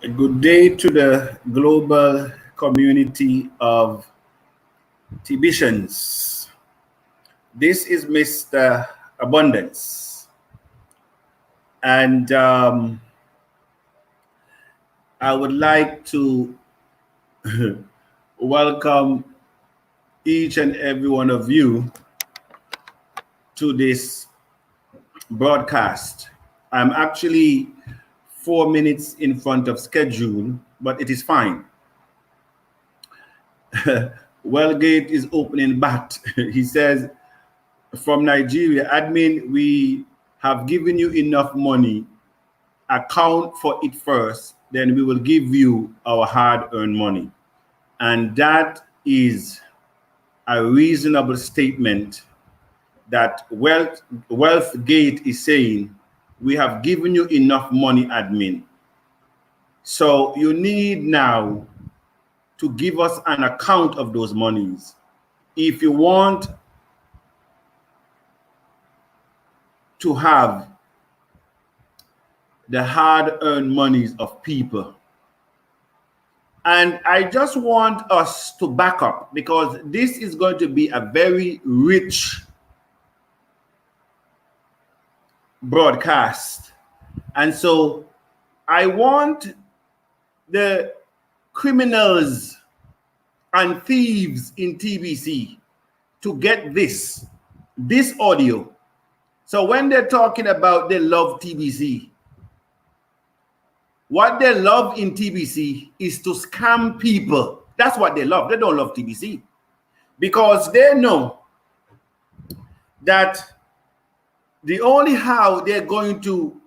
A good day to the global community of TBCians. This is Mr. Abundance, and I would like to welcome each and every one of you to this broadcast. I'm actually 4 minutes in front of schedule, but it is fine. Wellgate is opening bat. He says, from Nigeria, admin, we have given you enough money. Account for it first, then we will give you our hard-earned money. And that is a reasonable statement that Wealthgate is saying, we have given you enough money, admin. So you need now to give us an account of those monies. If you want to have the hard-earned monies of people. And I just want us to back up, because this is going to be a very rich broadcast. And so I want the criminals and thieves in TBC to get this audio. So when they're talking about they love TBC, what they love in TBC is to scam people. That's what they love. They don't love TBC because they know that the only how they're going to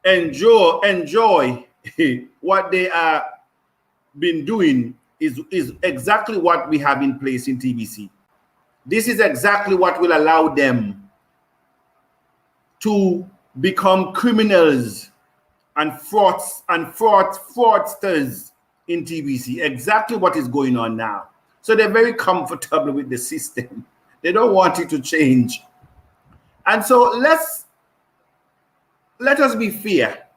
enjoy what they are been doing is exactly what we have in place in TBC. This is exactly what will allow them to become criminals and fraudsters in TBC. Exactly what is going on now. So they're very comfortable with the system. They don't want it to change. And so let us be fair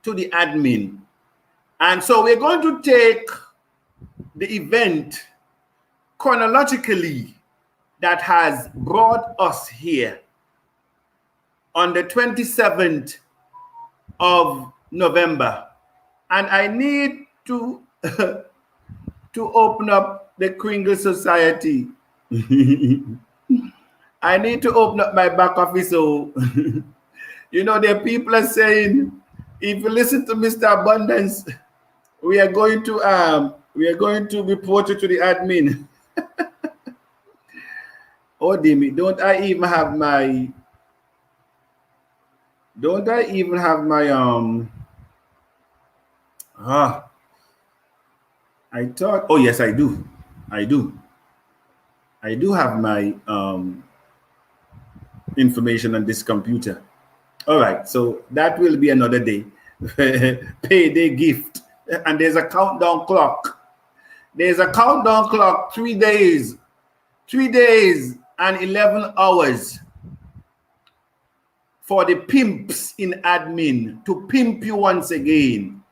to the admin. And so we're going to take the event chronologically that has brought us here on the 27th of November, and I need to open up the Kringle Society. I need to open up my back office. So you know, the people are saying, if you listen to Mr. Abundance, we are going to report you to the admin. Oh, Demi, don't I even have my I thought, oh yes, I do have my information on this computer. All right, so that will be another day. Payday gift. And there's a countdown clock. There's a countdown clock, 3 days and 11 hours for the pimps in admin to pimp you once again.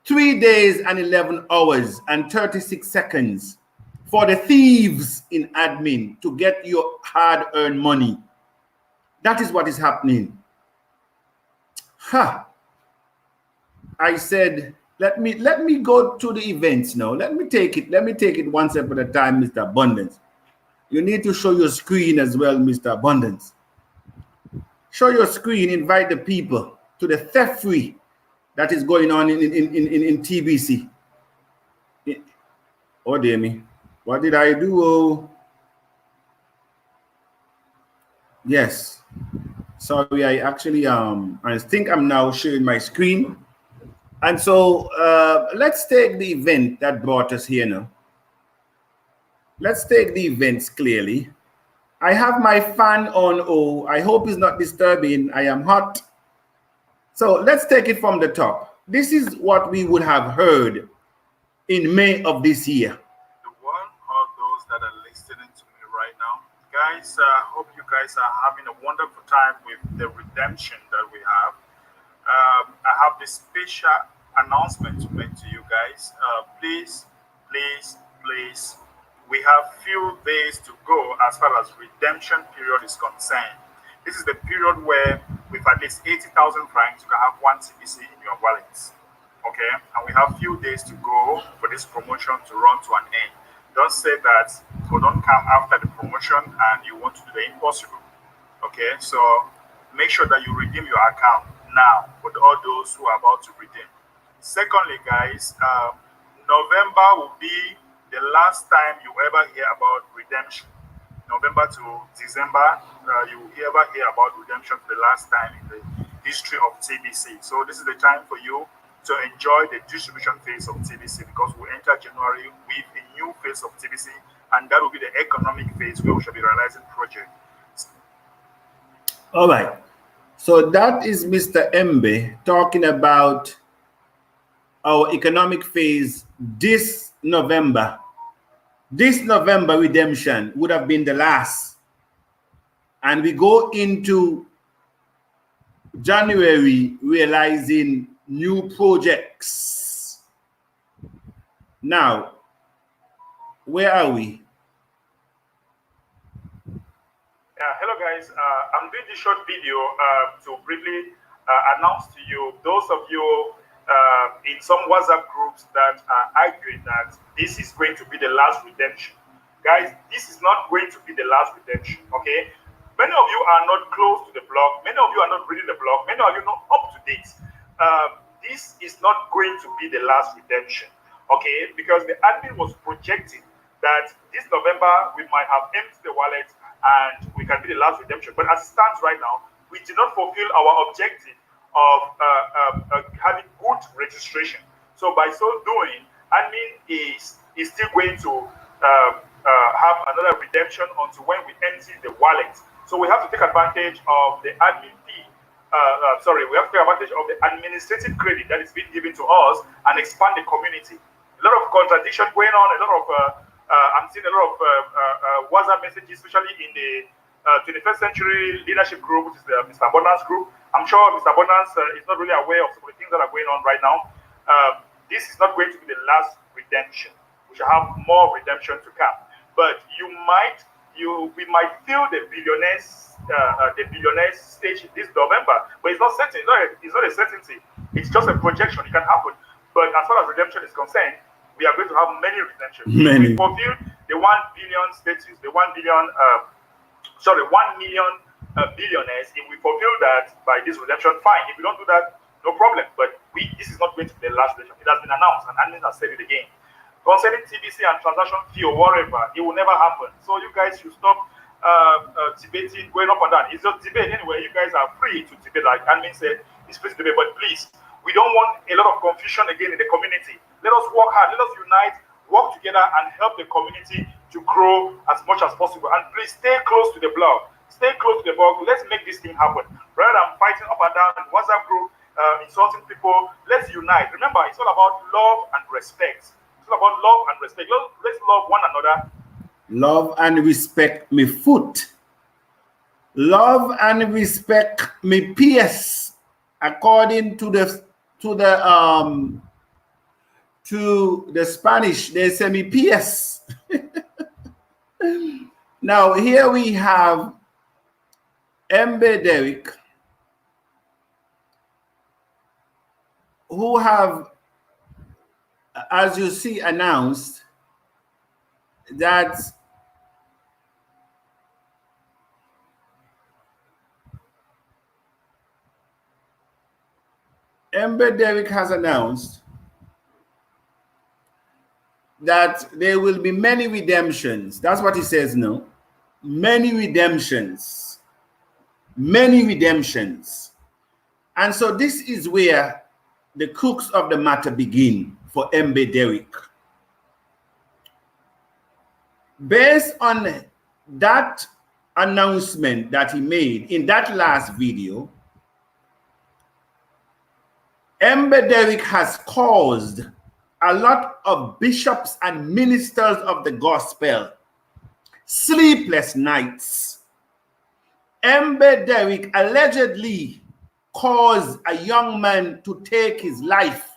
3 days and 11 hours and 36 seconds for the thieves in admin to get your hard-earned money. That is what is happening. I said, let me go to the events now. Let me take it one step at a time, Mr. Abundance. You need to show your screen as well, Mr. Abundance. Show your screen, invite the people to the theft-free that is going on in TBC. Oh, dear me. What did I do? Oh, yes. Sorry, I actually I think I'm now sharing my screen. And so let's take the event that brought us here now. Let's take the events clearly. I have my fan on. Oh, I hope it's not disturbing. I am hot. So let's take it from the top. This is what we would have heard in May of this year. The one of those that are listening to me right now, guys, I hope you guys are having a wonderful time with the redemption that we have. I have this special announcement to make to you guys. Please, we have few days to go as far as redemption period is concerned. This is the period where with at least 80,000 francs, you can have 1 TBC in your wallet. Okay, and we have few days to go for this promotion to run to an end. Don't say that or don't come after the promotion and you want to do the impossible. Okay, so make sure that you redeem your account now for all those who are about to redeem. Secondly, guys, November will be the last time you ever hear about redemption. November to December, you will ever hear about redemption for the last time in the history of TBC. So this is the time for you to enjoy the distribution phase of TBC, because we enter January with a new phase of TBC, and that will be the economic phase where we shall be realizing projects. All right. So that is Mr. Mbe talking about our economic phase this November. This November redemption would have been the last. And we go into January realizing new projects. Now, where are we? Hello guys, I'm doing this short video to briefly announce to you, those of you in some WhatsApp groups that are arguing that this is going to be the last redemption. Guys, this is not going to be the last redemption, okay? Many of you are not close to the blog. Many of you are not reading the blog. Many of you are not up to date. This is not going to be the last redemption, okay? Because the admin was projecting that this November we might have emptied the wallet and we can be the last redemption. But as it stands right now, we did not fulfill our objective of having good registration. So by so doing, admin is still going to have another redemption until when we empty the wallet. So we have to take advantage of the admin fee. We have to take advantage of the administrative credit that is being given to us and expand the community. A lot of contradiction going on, a lot of I'm seeing a lot of WhatsApp messages, especially in the 21st Century Leadership Group, which is the Mr. Abundance group. I'm sure Mr. Abundance is not really aware of some of the things that are going on right now. This is not going to be the last redemption. We shall have more redemption to come. But we might feel the billionaires stage this November, but it's not certain. It's not a certainty. It's just a projection. It can happen. But as far as redemption is concerned, we are going to have many redemptions. We fulfill the 1 billion status, the 1 billion, 1 million billionaires. If we fulfill that by this redemption, fine. If we don't do that, no problem. But this is not going to be the last redemption. It has been announced, and admin has said it again. Concerning TBC and transaction fee or whatever, it will never happen. So you guys should stop debating, going up and down. It's just debate anyway. You guys are free to debate, like admin said. It's free to debate, but please, we don't want a lot of confusion again in the community. Let us work hard. Let us unite, work together, and help the community to grow as much as possible. And please stay close to the blog. Stay close to the blog. Let's make this thing happen. Rather than fighting up and down in WhatsApp group, insulting people, let's unite. Remember, it's all about love and respect. It's all about love and respect. Let's love one another. Love and respect me foot. Love and respect me PS. According to the Spanish, they say me PS. Now here we have Mbe Derrick, who have, as you see, announced that Mbe Derrick has announced that there will be many redemptions. That's what he says now. Many redemptions. Many redemptions. And so this is where the crux of the matter begin for Mbe Derrick. Based on that announcement that he made in that last video, Mbe Derrick has caused a lot of bishops and ministers of the gospel sleepless nights. Mbe Derrick allegedly caused a young man to take his life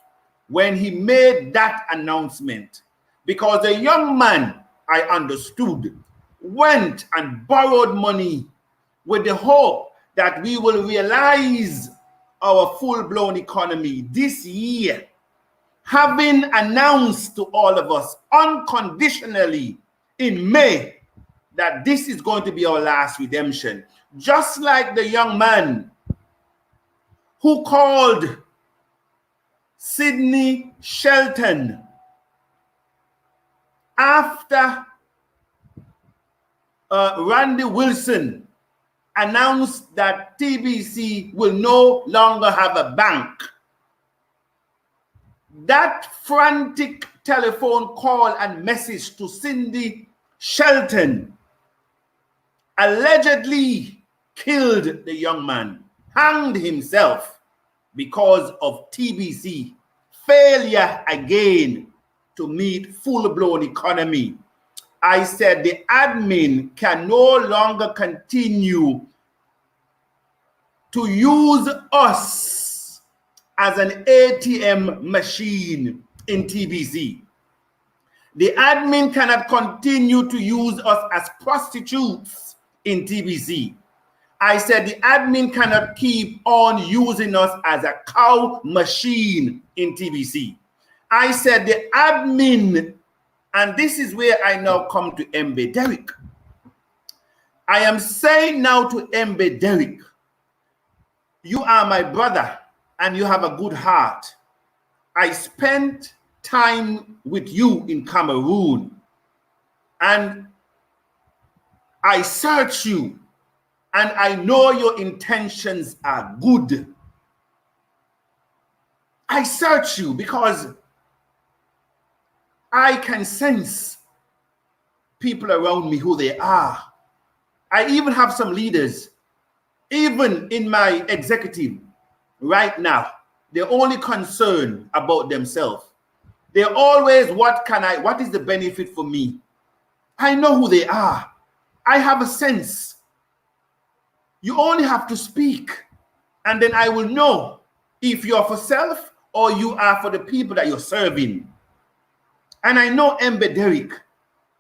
when he made that announcement, because the young man, I understood, went and borrowed money with the hope that we will realize our full-blown economy this year, having announced to all of us unconditionally in May that this is going to be our last redemption. Just like the young man who called Sidney Shelton after Randy Wilson announced that TBC will no longer have a bank. That frantic telephone call and message to Cindy Shelton allegedly killed the young man, hanged himself because of TBC failure again to meet full-blown economy. I said the admin can no longer continue to use us as an ATM machine in TBC. The admin cannot continue to use us as prostitutes in TBC. I said the admin cannot keep on using us as a cow machine in TBC. I said the admin, and this is where I now come to MB Derrick. I am saying now to MB Derrick, you are my brother and you have a good heart. I spent time with you in Cameroon and I search you and I know your intentions are good. I search you because I can sense people around me who they are. I even have some leaders, even in my executive right now, they're only concerned about themselves. They're always, what is the benefit for me? I know who they are. I have a sense. You only have to speak, and then I will know if you're for self or you are for the people that you're serving. And I know MB Derrick,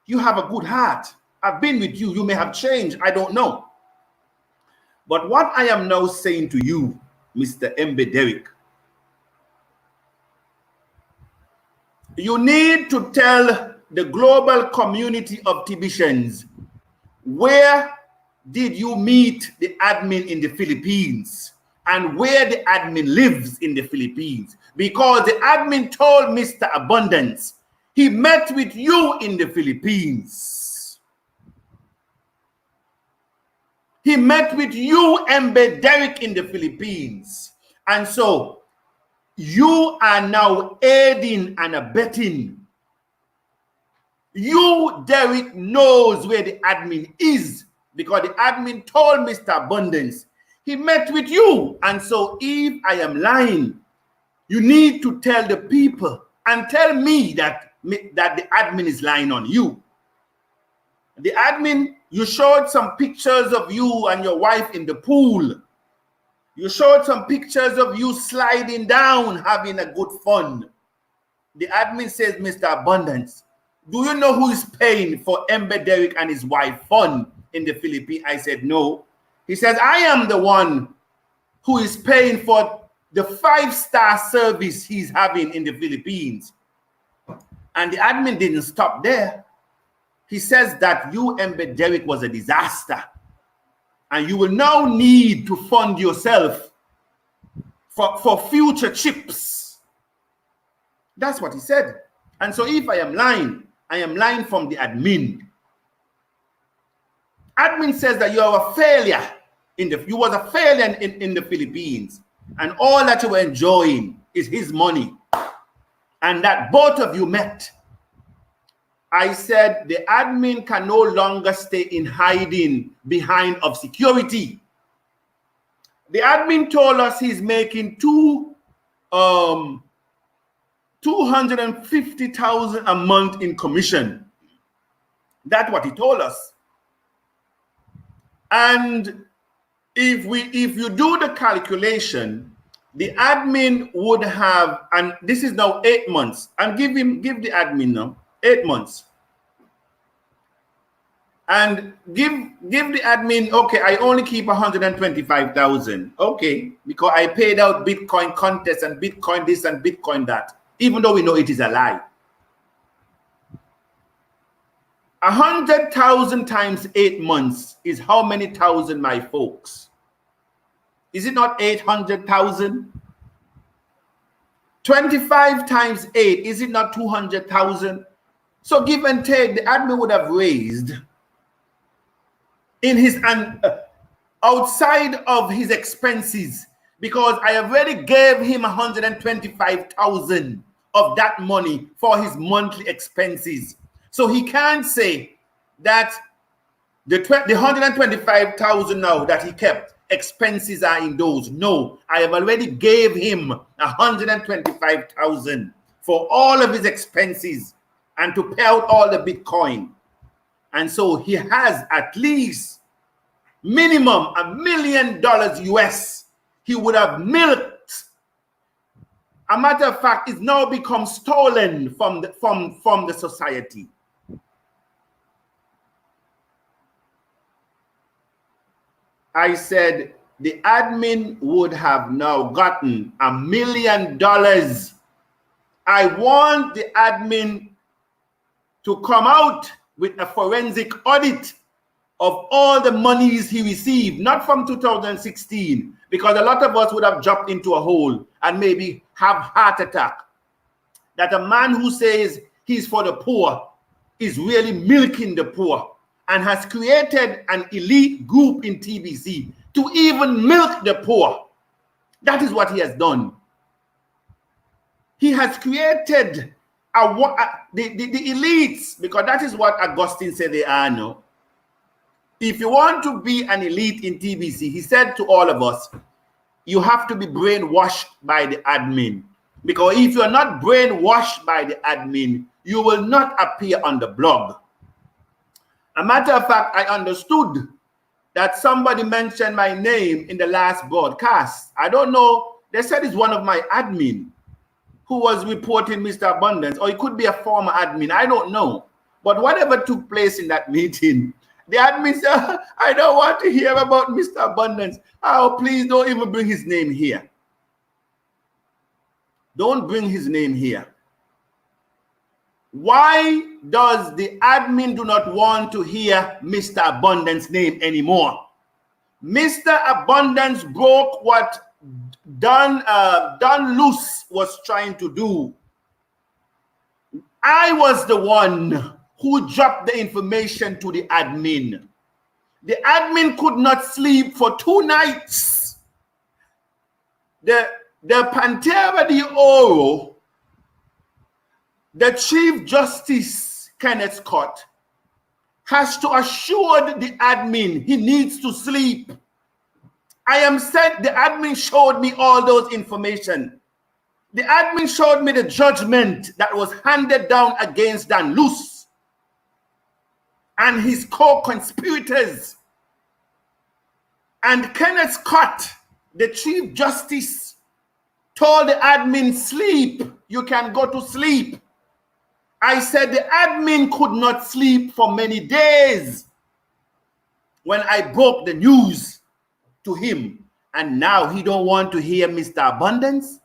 you have a good heart. I've been with you. You may have changed. I don't know. But what I am now saying to you, Mr. MB Derrick, you need to tell the global community of TBCians, where did you meet the admin in the Philippines and where the admin lives in the Philippines? Because the admin told Mr. Abundance he met with you in the Philippines. He met with you, MB Derrick, in the Philippines. And so you are now aiding and abetting. You, Derrick, knows where the admin is because the admin told Mr. Abundance he met with you. And so if I am lying, you need to tell the people and tell me that the admin is lying on you. The admin, you showed some pictures of you and your wife in the pool. You showed some pictures of you sliding down, having a good fun. The admin says, Mr. Abundance, do you know who is paying for MB Derrick and his wife fun in the Philippines? I said, no. He says, I am the one who is paying for the 5-star service he's having in the Philippines. And the admin didn't stop there. He says that you, MB Derrick, was a disaster. And you will now need to fund yourself for future trips. That's what he said. And so if I am lying from the admin. Admin says that you are a failure. You was a failure in the Philippines. And all that you were enjoying is his money. And that both of you met. I said the admin can no longer stay in hiding behind of security. The admin told us he's making $250,000 a month in commission. That's what he told us. And if you do the calculation, the admin would have, and this is now 8 months, and give the admin now 8 months, and give the admin, okay, I only keep 125,000, okay, because I paid out Bitcoin contest and Bitcoin this and Bitcoin that, even though we know it is a lie. 100,000 times 8 months is how many thousand, my folks? Is it not 800,000? 25 times 8, is it not 200,000? So give and take, the admin would have raised in his outside of his expenses, because I already gave him 125,000 of that money for his monthly expenses. So he can't say that the 125,000 now that he kept, expenses are in those. No, I have already gave him 125,000 for all of his expenses and to pay out all the Bitcoin. And so he has at least minimum $1 million US he would have milked. A matter of fact, it's now become stolen from the society. I said the admin would have now gotten $1 million. I want the admin to come out with a forensic audit of all the monies he received, not from 2016, because a lot of us would have dropped into a hole and maybe have heart attack. That a man who says he's for the poor is really milking the poor, and has created an elite group in TBC to even milk the poor. That is what he has done. He has created the elites, because that is what Augustine said they are now. If you want to be an elite in TBC, he said to all of us, you have to be brainwashed by the admin. Because if you're not brainwashed by the admin, you will not appear on the blog. A matter of fact, I understood that somebody mentioned my name in the last broadcast. I don't know. They said it's one of my admin who was reporting Mr. Abundance, or it could be a former admin. I don't know. But whatever took place in that meeting, the admin said, I don't want to hear about Mr. Abundance. Oh, please don't even bring his name here. Don't bring his name here. Why does the admin do not want to hear Mr. Abundance's name anymore? Mr. Abundance broke what Don Luce was trying to do. I was the one who dropped the information to the admin. The admin could not sleep for 2 nights. The Pantera de Oro, the Chief Justice Kenneth Scott, has to assure the admin he needs to sleep. I am said the admin showed me all those information. The admin showed me the judgment that was handed down against Dan Luce and his co-conspirators. And Kenneth Scott, the Chief Justice, told the admin, sleep, you can go to sleep. I said the admin could not sleep for many days when I broke the news to him. And now he don't want to hear Mr. Abundance.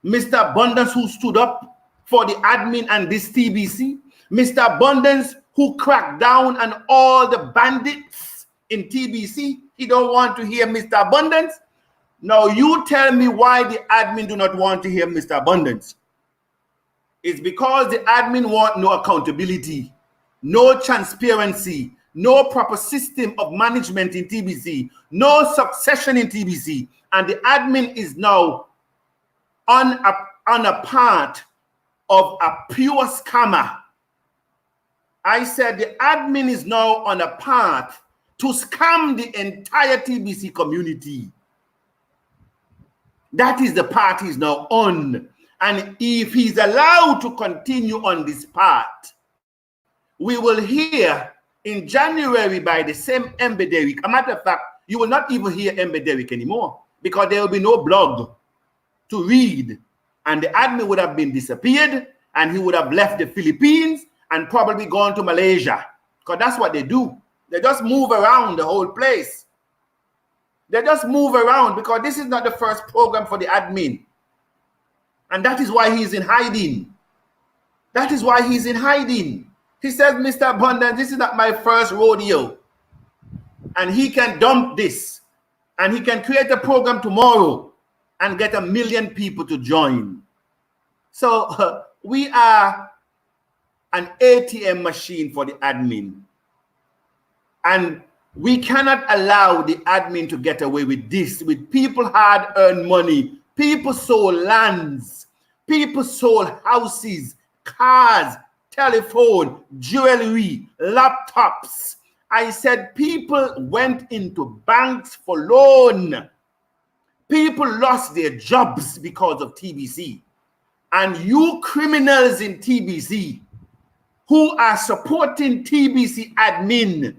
Mr. Abundance who stood up for the admin and this TBC. Mr. Abundance who cracked down on all the bandits in TBC. He don't want to hear Mr. Abundance. Now you tell me why the admin do not want to hear Mr. Abundance. It's because the admin want no accountability, no transparency, no proper system of management in TBC, no succession in TBC. And the admin is now on a part of a pure scammer. I said the admin is now on a path to scam the entire TBC community. That is the path he's now on. And if he's allowed to continue on this path, we will hear in January by the same Embe Derrick. A matter of fact, you will not even hear Embe Derrick anymore because there will be no blog. to read, and the admin would have been disappeared, and he would have left the Philippines and probably gone to Malaysia, because that's what they do. They just move around the whole place. They just move around because this is not the first program for the admin. And that is why he's in hiding. That is why he's in hiding. He says, Mr. Abundance, this is not my first rodeo. And he can dump this. And he can create a program tomorrow and get 1 million people to join. So we are an ATM machine for the admin. And we cannot allow the admin to get away with this, with people hard-earned money. People sold lands. People sold houses, cars, telephone, jewelry, laptops. I said people went into banks for loan. People lost their jobs because of TBC. And you criminals in TBC who are supporting TBC admin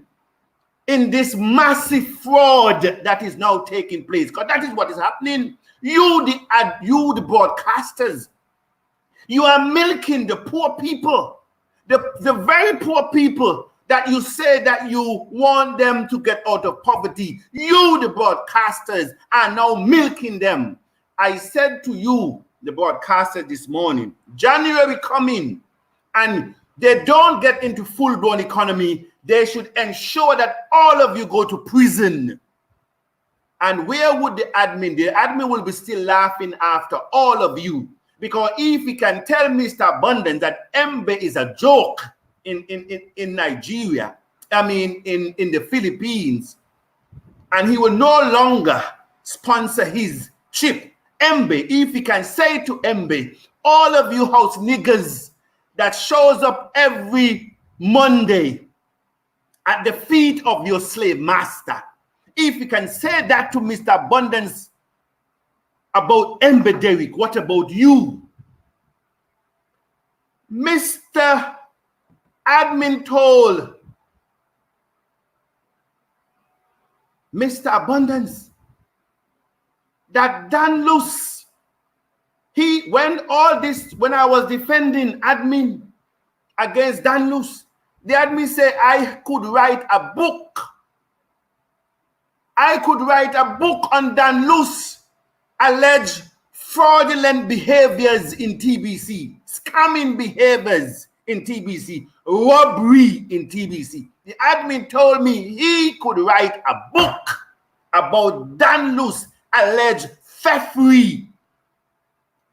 in this massive fraud that is now taking place, because that is what is happening. You the broadcasters, you are milking the poor people, the very poor people that you say that you want them to get out of poverty. You, the broadcasters, are now milking them. I said to you, the broadcasters, this morning, January coming, and they don't get into full-blown economy, they should ensure that all of you go to prison. And where would the admin will be still laughing after all of you. Because if he can tell Mr. Abundance that Mbe is a joke in Nigeria, I mean in the Philippines, and he will no longer sponsor his chip, Mbe, if he can say to Mbe, all of you house niggers that shows up every Monday at the feet of your slave master, if you can say that to Mr. Abundance about Mbe Derrick, what about you? Mr. Admin told Mr. Abundance that Dan Luce, when I was defending admin against Dan Luce, the admin said I could write a book. I could write a book on Dan Luce, alleged fraudulent behaviors in TBC, scamming behaviors in TBC, robbery in TBC. The admin told me he could write a book about Dan Luce alleged theftery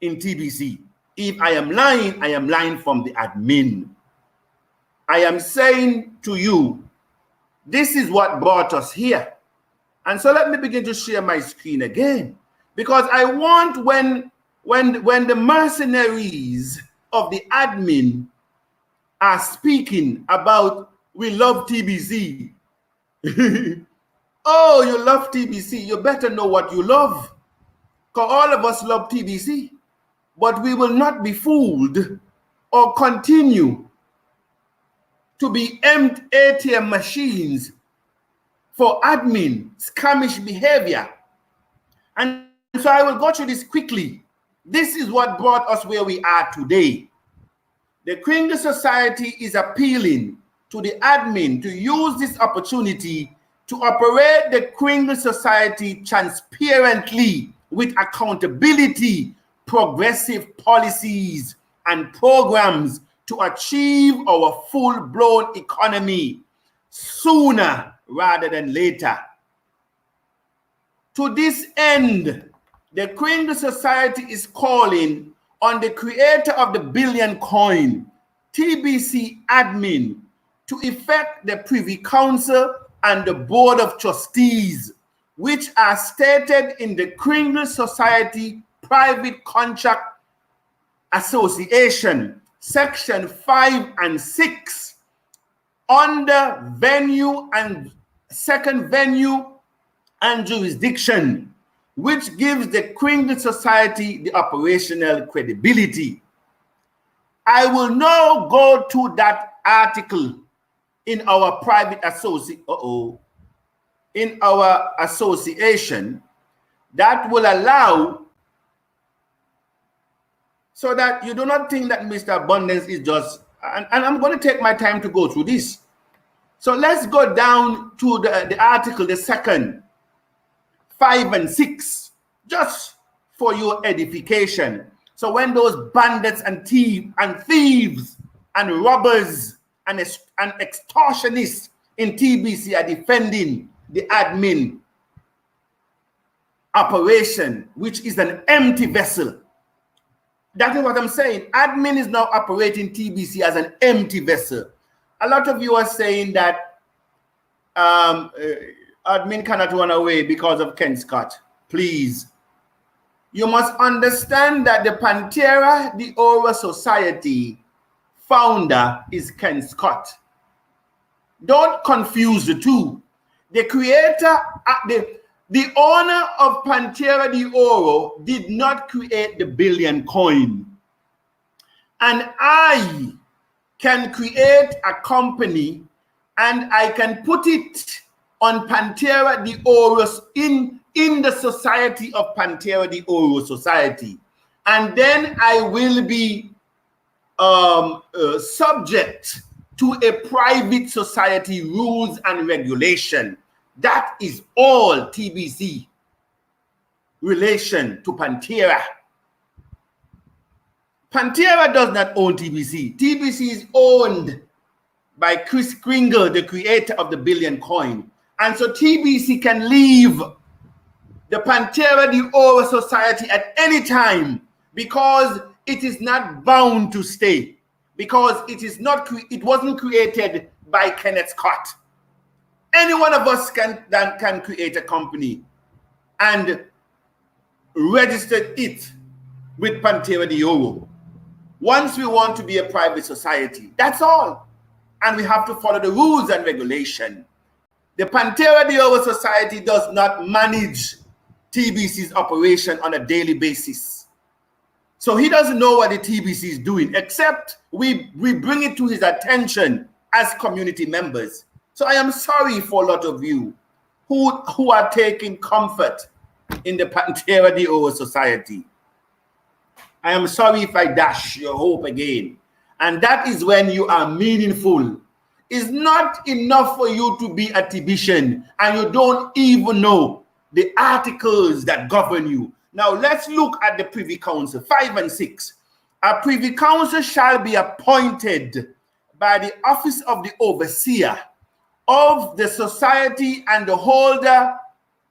in TBC. If I am lying from the admin. I am saying to you, this is what brought us here. And so let me begin to share my screen again, because I want when the mercenaries of the admin are speaking about we love TBC. Oh, you love TBC. You better know what you love, because all of us love TBC, but we will not be fooled or continue to be empty ATM machines for admin scamish behavior. And so I will go through this quickly. This is what brought us where we are today. The Kringle Society is appealing to the admin to use this opportunity to operate the Kringle Society transparently with accountability, progressive policies and programs to achieve our full-blown economy sooner rather than later. To this end, the Kringle Society is calling on the creator of the billion coin, TBC admin, to effect the Privy Council and the Board of Trustees, which are stated in the Kringle Society Private Contract Association, Section 5 and 6, under venue and second venue and jurisdiction, which gives the Kringle Society the operational credibility. I will now go to that article in our private in our association that will allow so that you do not think that Mr. Abundance is just, and I'm going to take my time to go through this. So let's go down to the article, the second, 5 and 6, just for your edification. So when those bandits and thieves and robbers and extortionists in TBC are defending the admin operation, which is an empty vessel. That is what I'm saying. Admin is now operating TBC as an empty vessel. A lot of you are saying that admin cannot run away because of Ken Scott. Please. You must understand that the Pantera de Oro Society founder is Ken Scott. Don't confuse the two. The creator, the owner of Pantera de Oro did not create the billion coin. And I can create a company and I can put it on Pantera de Oro in the society of Pantera de Oro Society. And then I will be subject to a private society rules and regulation. That is all TBC relation to Pantera. Pantera does not own TBC. TBC is owned by Chris Kringle, the creator of the billion coin. And so TBC can leave the Pantera de Oro Society at any time because it is not bound to stay, because it wasn't created by Kenneth Scott. Any one of us can create a company and register it with Pantera de Oro once we want to be a private society. That's all. And we have to follow the rules and regulation. The Pantera de Oro Society does not manage TBC's operation on a daily basis. So he doesn't know what the TBC is doing, except we bring it to his attention as community members. So I am sorry for a lot of you who are taking comfort in the Pantera de Oro Society. I am sorry if I dash your hope again. And that is when you are meaningful. It's not enough for you to be a Tibetian and you don't even know the articles that govern you. Now let's look at the Privy Council, 5 and 6. A Privy Council shall be appointed by the office of the overseer of the society and the holder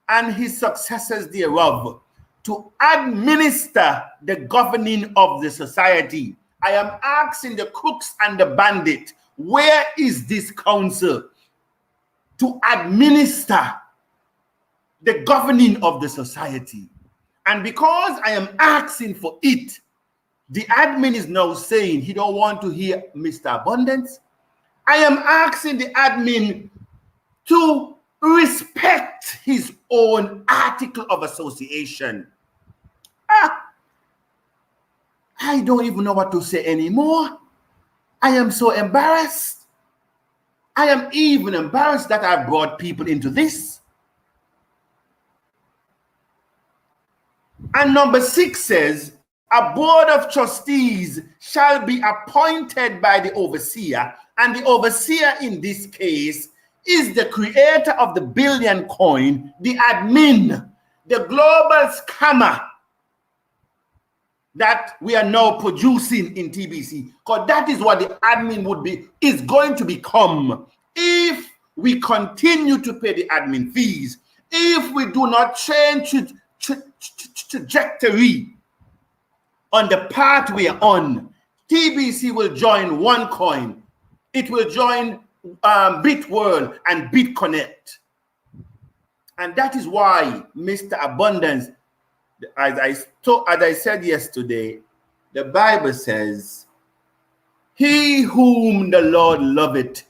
and his successors thereof to administer the governing of the society. I am asking the crooks and the bandit, where is this council to administer the governing of the society? And because I am asking for it, the admin is now saying he don't want to hear Mr. Abundance. I am asking the admin to respect his own article of association. I don't even know what to say anymore. I am so embarrassed. I am even embarrassed that I brought people into this. And number 6 says, a board of trustees shall be appointed by the overseer, and the overseer in this case is the creator of the billion coin, the admin, the global scammer that we are now producing in TBC. Because that is what the admin is going to become if we continue to pay the admin fees, if we do not change trajectory on the path we are on. TBC will join OneCoin. It will join BitWorld and BitConnect. And that is why Mr. Abundance, as I said yesterday, the Bible says, he whom the Lord loveth,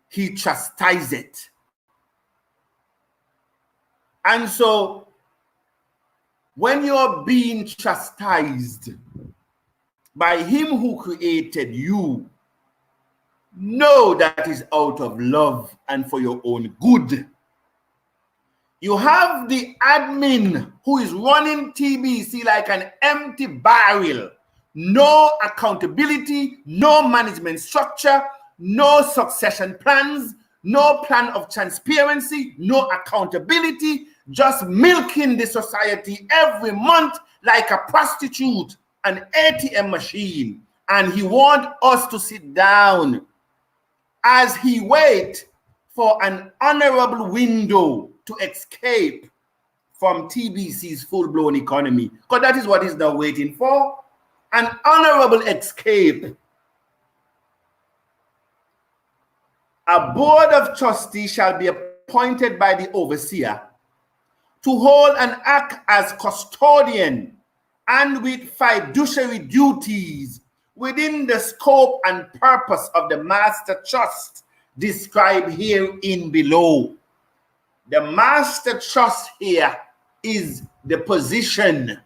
he chastiseth. And so when you're being chastised by him who created you, know that is out of love and for your own good. You have the admin who is running TBC like an empty barrel, no accountability, no management structure, no succession plans, no plan of transparency, no accountability, just milking the society every month like a prostitute, an ATM machine. And he wants us to sit down as he waits for an honorable window to escape from TBC's full-blown economy. Because that is what he's now waiting for, an honorable escape. A board of trustees shall be appointed by the overseer to hold and act as custodian and with fiduciary duties within the scope and purpose of the master trust described herein below. The master trust here is the position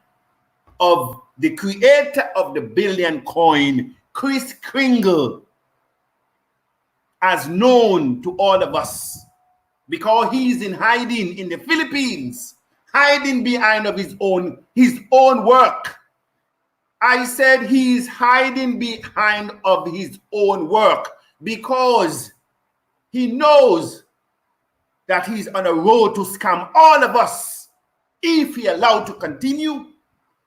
of the creator of the billion coin, Kris Kringle, as known to all of us, because he's in hiding in the Philippines, hiding behind of his own work. I said he's hiding behind of his own work because he knows that he's on a road to scam all of us if he allowed to continue.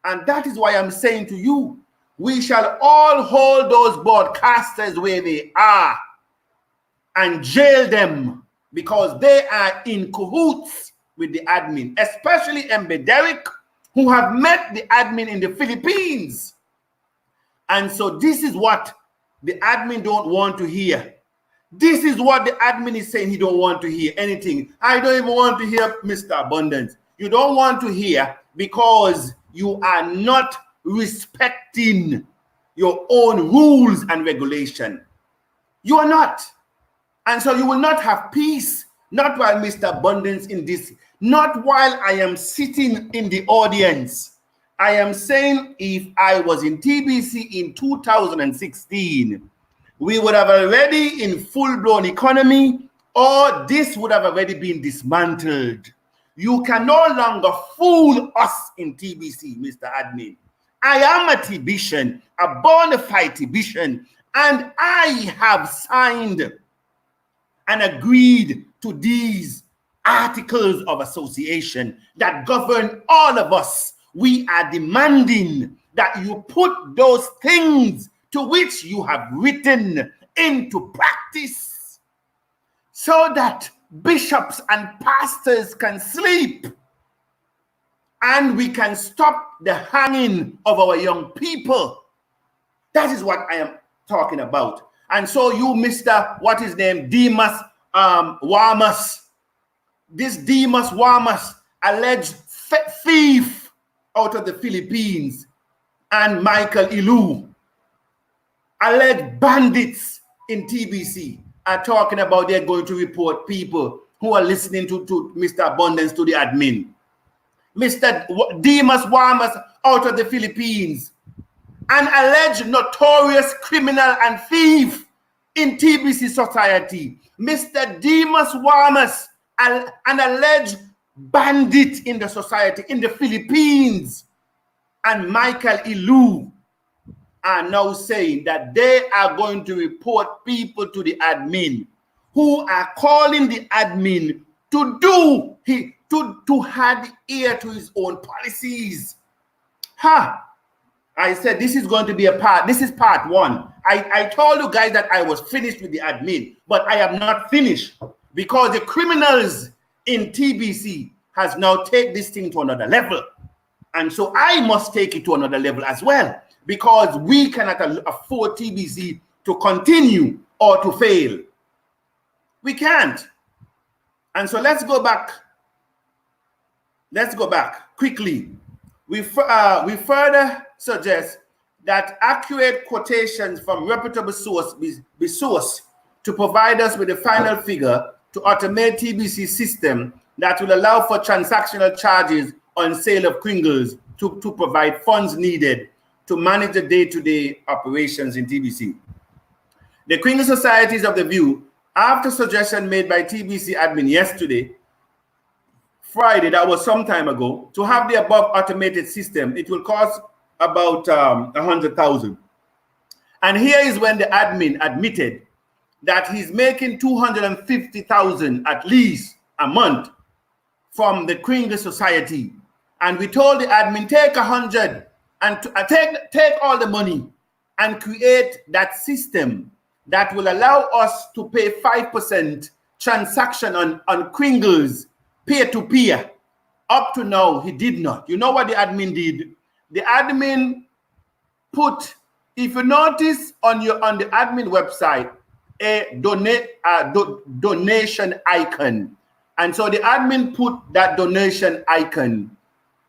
And that is why I'm saying to you, we shall all hold those broadcasters where they are and jail them because they are in cahoots with the admin, especially Mb Derrick, who have met the admin in the Philippines. And so this is what the admin don't want to hear. This is what the admin is saying he don't want to hear anything. I don't even want to hear Mr. Abundance. You don't want to hear because you are not respecting your own rules and regulation. You are not. And so you will not have peace, not while Mr. Abundance in this, not while I am sitting in the audience. I am saying if I was in TBC in 2016, we would have already in full-blown economy, or this would have already been dismantled. You can no longer fool us in TBC, Mr. Admin. I am a TBCian, a bona fide TBCian, and I have signed and agreed to these articles of association that govern all of us. We are demanding that you put those things to which you have written into practice so that bishops and pastors can sleep and we can stop the hanging of our young people. That is what I am talking about. And so you, Mr. what is name, Demas Warmas, this Demas Warmas, alleged thief out of the Philippines, and Michael Ilu, alleged bandits in TBC, are talking about they're going to report people who are listening to Mr. Abundance, to the admin. Mr. Demas Warmas out of the Philippines, an alleged notorious criminal and thief in TBC society. Mr. Demas Warmas, an alleged bandit in the society in the Philippines, and Michael Ilu are now saying that they are going to report people to the admin who are calling the admin to have ear to his own policies. I said this is going to be this is part one. I told you guys that I was finished with the admin, but I am not finished because the criminals in TBC has now taken this thing to another level. And so I must take it to another level as well, because we cannot afford TBC to continue or to fail. We can't. And so let's go back. Let's go back quickly. We further suggest that accurate quotations from reputable source be sourced to provide us with the final figure to automate TBC system that will allow for transactional charges on sale of Kringles to provide funds needed to manage the day-to-day operations in TBC. The Kringle Society is of the view, after suggestion made by TBC admin yesterday, Friday, that was some time ago, to have the above automated system, it will cost about 100,000. And here is when the admin admitted that he's making 250,000 at least a month from the Kringle Society. And we told the admin, take 100 and take all the money and create that system that will allow us to pay 5% transaction on Kringle's peer-to-peer. Up to now, he did not. You know what the admin did? The admin put, if you notice on the admin website, a donation icon. And so the admin put that donation icon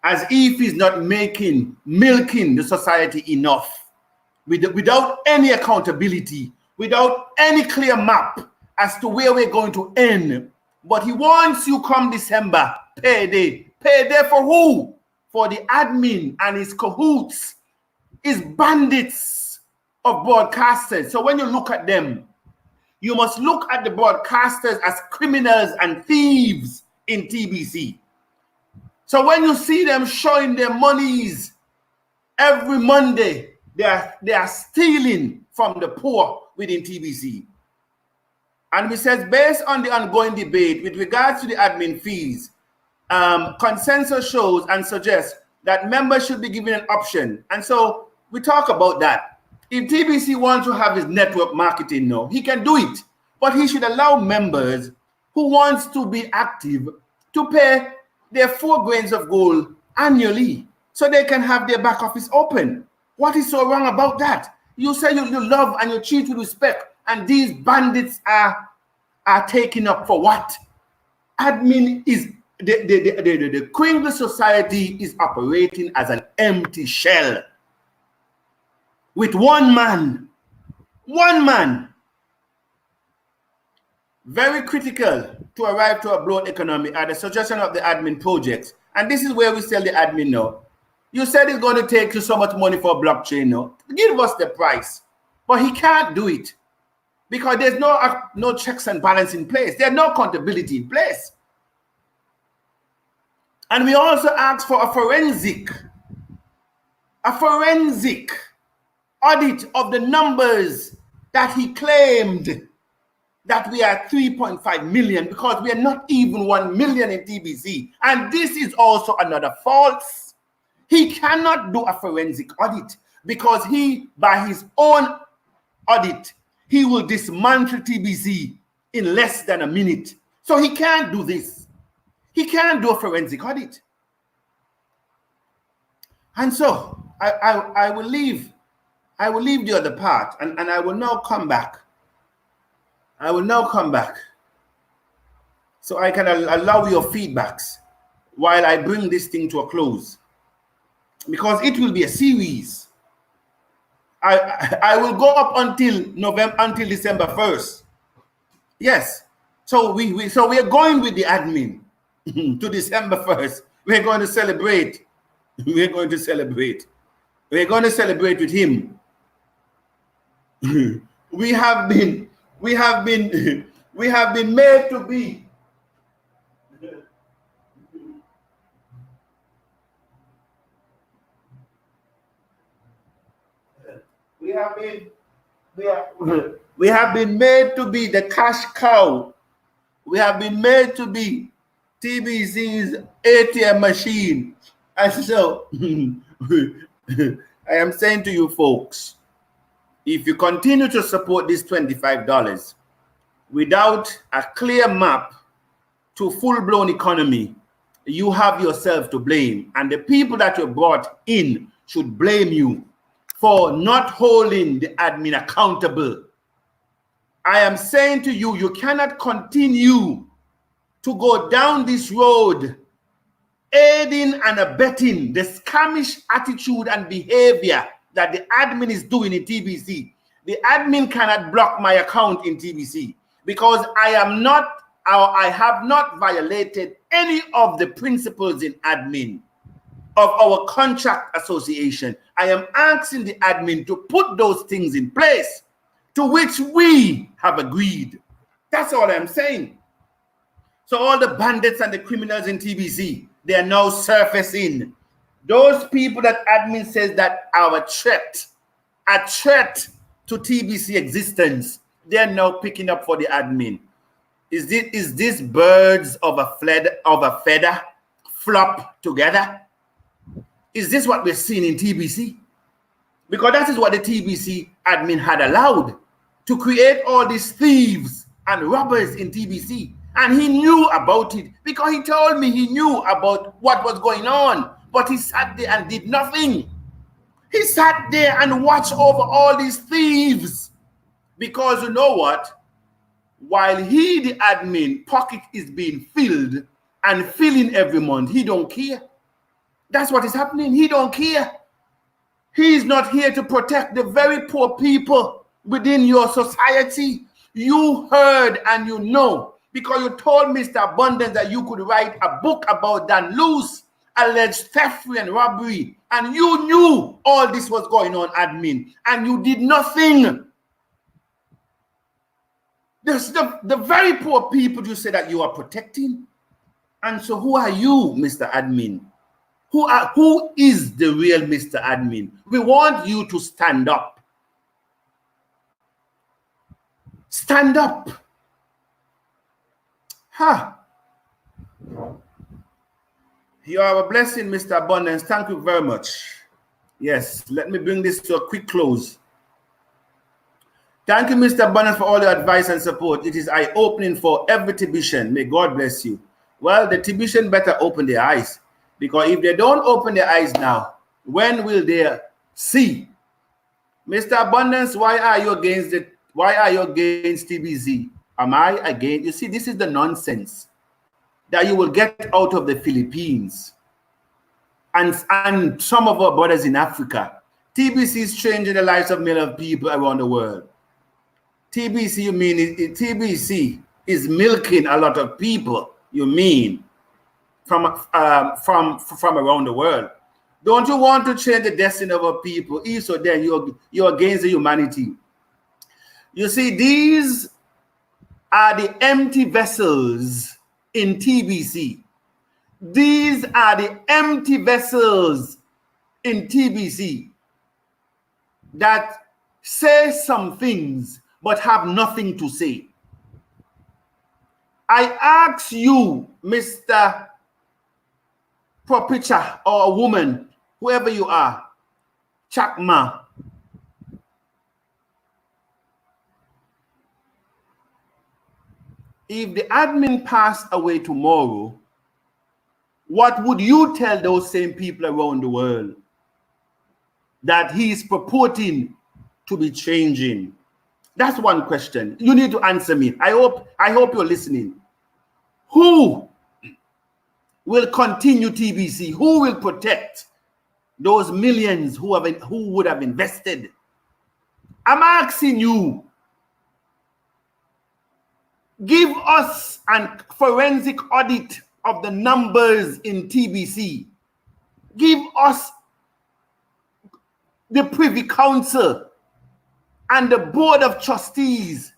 as if he's not milking the society enough, without any accountability, without any clear map as to where we're going to end. But he wants you come December, payday. Payday for who? For the admin and his cahoots, his bandits of broadcasters. So when you look at them, you must look at the broadcasters as criminals and thieves in TBC. So when you see them showing their monies every Monday, they are stealing from the poor within TBC. And we says, based on the ongoing debate with regards to the admin fees, consensus shows and suggests that members should be given an option. And so we talk about that. If TBC wants to have his network marketing now, he can do it. But he should allow members who wants to be active to pay their 4 grains of gold annually so they can have their back office open. What is so wrong about that? You say you love and you treat with respect, and these bandits are taking up for what? Admin is the Kringle Society is operating as an empty shell with one man. Very critical to arrive to a blown economy are the suggestion of the admin projects. And this is where we sell the admin now. You said it's going to take you so much money for blockchain now. Give us the price. But he can't do it because there's no checks and balance in place. There's no accountability in place. And we also asked for a forensic audit of the numbers that he claimed that we are 3.5 million, because we are not even 1 million in TBC. And this is also another false. He cannot do a forensic audit because he, by his own audit, he will dismantle TBC in less than a minute. So he can't do this. He can't do a forensic audit. And so I will leave the other part, and I will now come back. So I can allow your feedbacks while I bring this thing to a close, because it will be a series. I will go up until December 1st. Yes. So we are going with the admin to December 1st. We're going to celebrate. We're going to celebrate with him. We have been made to be. We have been made to be the cash cow. We have been made to be TBC's ATM machine. And so I am saying to you folks, if you continue to support this $25 without a clear map to full-blown economy, you have yourself to blame. And the people that you brought in should blame you for not holding the admin accountable. I am saying to you, you cannot continue to go down this road aiding and abetting the scamish attitude and behavior that the admin is doing in TBC. The admin cannot block my account in TBC because I have not violated any of the principles in admin of our contract association. I am asking the admin to put those things in place to which we have agreed. That's all I'm saying. So all the bandits and the criminals in TBC, they are now surfacing. Those people that admin says that are a threat to TBC existence, they're now picking up for the admin. Is this birds of a feather flop together? Is this what we're seeing in TBC? Because that is what the TBC admin had allowed, to create all these thieves and robbers in TBC. And he knew about it because he told me he knew about what was going on, but he sat there and did nothing. He sat there and watched over all these thieves, because you know what? While he, the admin, pocket is being filled and filling every month, he don't care. That's what is happening. He don't care. He's not here to protect the very poor people within your society. You heard and you know, because you told Mr. Abundance that you could write a book about Dan Luce, alleged theft and robbery, and you knew all this was going on, admin, and you did nothing. The very poor people you say that you are protecting. And so who are you, Mr. Admin? Who is the real Mr. Admin? We want you to stand up. Stand up. You are a blessing, Mr. Abundance. Thank you very much. Yes, let me bring this to a quick close. Thank you, Mr. Abundance, for all your advice and support. It is eye-opening for every Tibetian. May God bless you. Well, the Tibetian better open their eyes, because if they don't open their eyes now, when will they see? Mr. Abundance, why are you against TBC? Am I against? You see, this is the nonsense that you will get out of the Philippines and some of our brothers in Africa. TBC is changing the lives of millions of people around the world. TBC, you mean TBC is milking a lot of people, you mean, from around the world. Don't you want to change the destiny of our people? If so, then you're against the humanity. You see, these are the empty vessels in TBC. These are the empty vessels in TBC that say some things but have nothing to say. I ask you, Mr. Propicha, or a woman, whoever you are, Chakma, if the admin passed away tomorrow, what would you tell those same people around the world that he is purporting to be changing? That's one question. You need to answer me. I hope you're listening. Who will continue TBC? Who will protect those millions who would have invested? I'm asking you. Give us a forensic audit of the numbers in TBC. Give us the Privy Council and the Board of Trustees,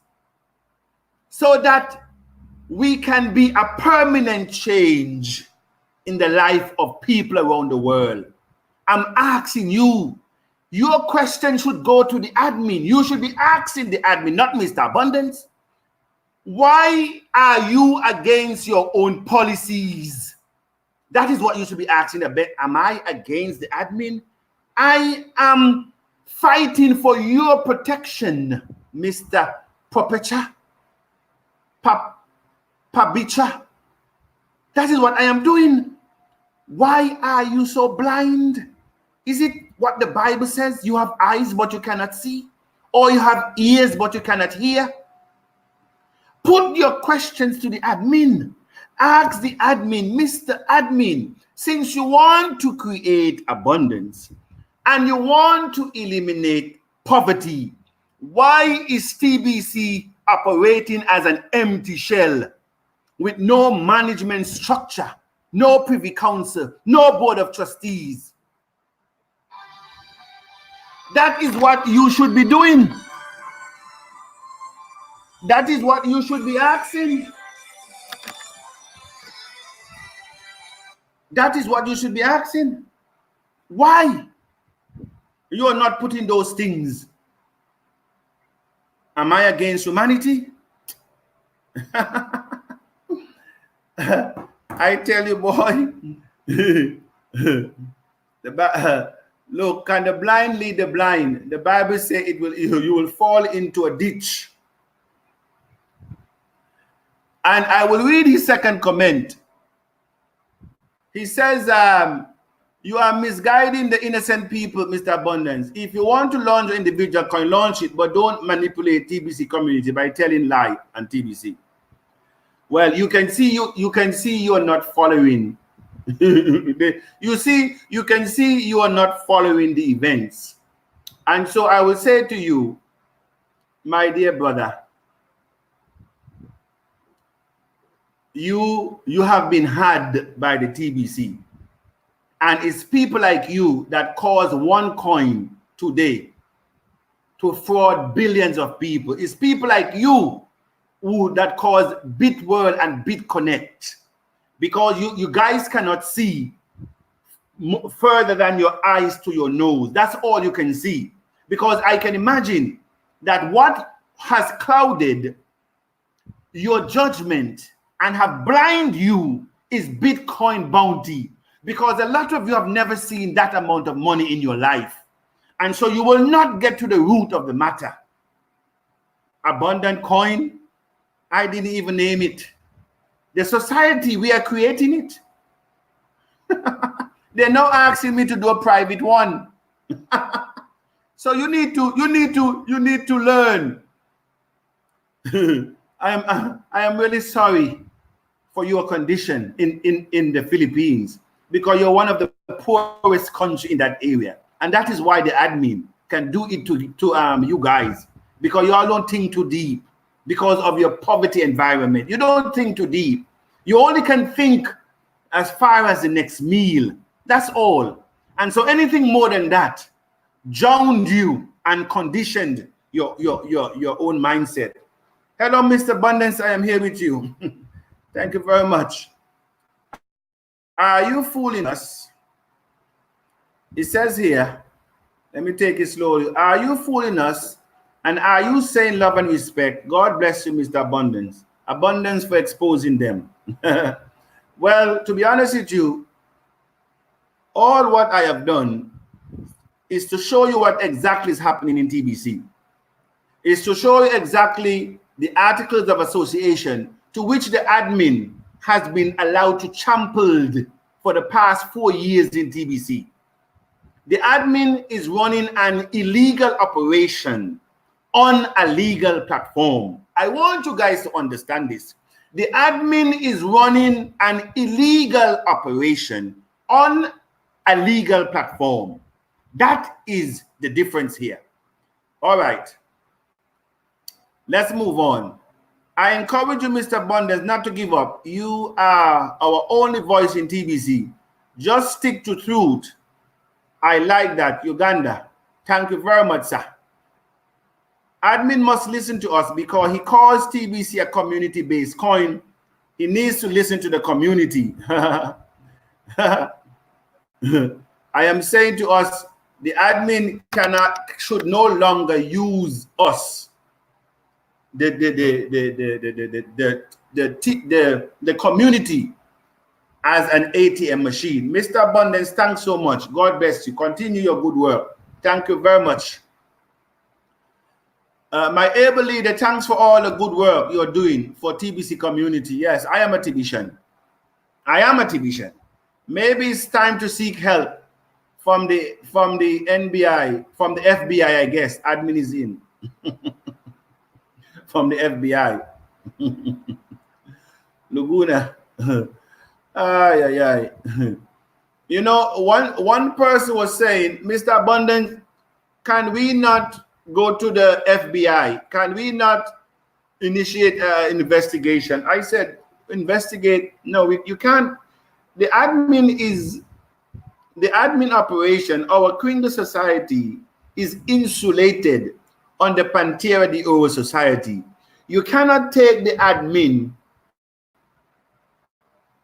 so that we can be a permanent change in the life of people around the world. I'm asking you. Your question should go to the admin. You should be asking the admin, not Mr. Abundance. Why are you against your own policies? That is what you should be asking. Am I against the admin? I am fighting for your protection, Mr. Popecha, Pabicha. That is what I am doing. Why are you so blind? Is it what the Bible says? You have eyes, but you cannot see? Or you have ears, but you cannot hear? Put your questions to the admin. Ask the admin, Mr. Admin, since you want to create abundance and you want to eliminate poverty, why is TBC operating as an empty shell with no management structure, no Privy Council, no Board of Trustees? That is what you should be doing. That is what you should be asking. That is what you should be asking. Why? You are not putting those things. Am I against humanity? I tell you, boy. Look, can the blind lead the blind? The Bible says you will fall into a ditch. And I will read his second comment. He says, you are misguiding the innocent people, Mr. Abundance. If you want to launch an individual coin, launch it, but don't manipulate TBC community by telling lie on TBC. Well, you can see you are not following. You can see you are not following the events. And so I will say to you, my dear brother, you have been had by the TBC. And it's people like you that cause one coin today to fraud billions of people. It's people like you that cause BitWorld and BitConnect, because you guys cannot see further than your eyes to your nose. That's all you can see. Because I can imagine that what has clouded your judgment and have blinded you is Bitcoin bounty. Because a lot of you have never seen that amount of money in your life. And so you will not get to the root of the matter. Abundant coin, I didn't even name it. The society, we are creating it. They're now asking me to do a private one. So you need to learn. I am really sorry for your condition in the Philippines, because you're one of the poorest countries in that area. And that is why the admin can do it to you guys, because you all don't think too deep because of your poverty environment. You don't think too deep. You only can think as far as the next meal. That's all. And so anything more than that drowned you and conditioned your own mindset. Hello, Mr. Abundance, I am here with you. Thank you very much. Are you fooling us? It says here, let me take it slowly. Are you fooling us? And are you saying love and respect? God bless you, Mr. Abundance. Abundance for exposing them. Well, to be honest with you, all what I have done is to show you what exactly is happening in TBC. Is to show you exactly the articles of association to which the admin has been allowed to trampled for the past 4 years in TBC. The admin is running an illegal operation on a legal platform. I want you guys to understand this. The admin is running an illegal operation on a legal platform. That is the difference here. All right. Let's move on. I encourage you, Mr. Abundance, not to give up. You are our only voice in TBC. Just stick to truth. I like that, Uganda. Thank you very much, sir. Admin must listen to us because he calls TBC a community-based coin. He needs to listen to the community. I am saying to us, the admin should no longer use us, the community, as an ATM machine. Mr. Abundance, thanks so much. God bless you. Continue your good work. Thank you very much. My able leader, thanks for all the good work you're doing for TBC community. Yes, I am a TBCian. I am a TBCian. Maybe it's time to seek help from the NBI, from the FBI, I guess. Admin is in. From the FBI. Laguna. Ay, ay, ay. You know, one person was saying, Mr. Abundance, can we not go to the FBI? Can we not initiate an investigation? I said, investigate? No, you can't. The admin operation, our Kringle Society is insulated on the Pantera de Oro Society. You cannot take the admin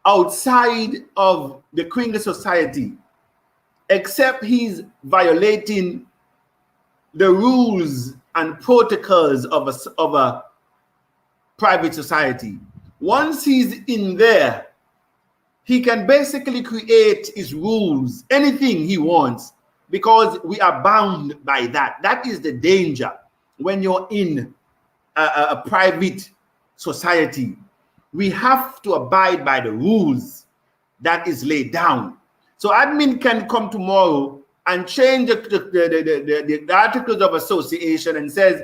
outside of the Kringle Society except he's violating the rules and protocols of a private society. Once he's in there, he can basically create his rules, anything he wants, because we are bound by that. That is the danger when you're in a private society. We have to abide by the rules that is laid down. So admin can come tomorrow and change the articles of association and says,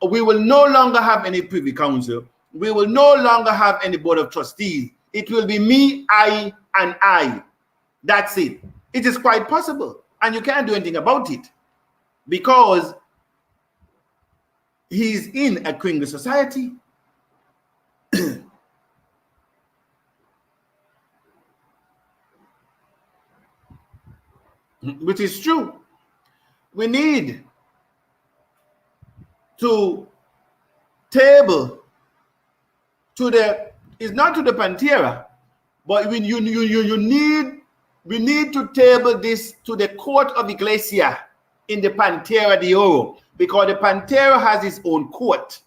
we will no longer have any Privy Council. We will no longer have any Board of Trustees. It will be me, I, and I. That's it. It is quite possible. And you can't do anything about it because he's in a criminal society. Which is true. We need to table to the, it's not to the Pantera, but we need to table this to the court of Iglesia in the Pantera de Oro, because the Pantera has its own court.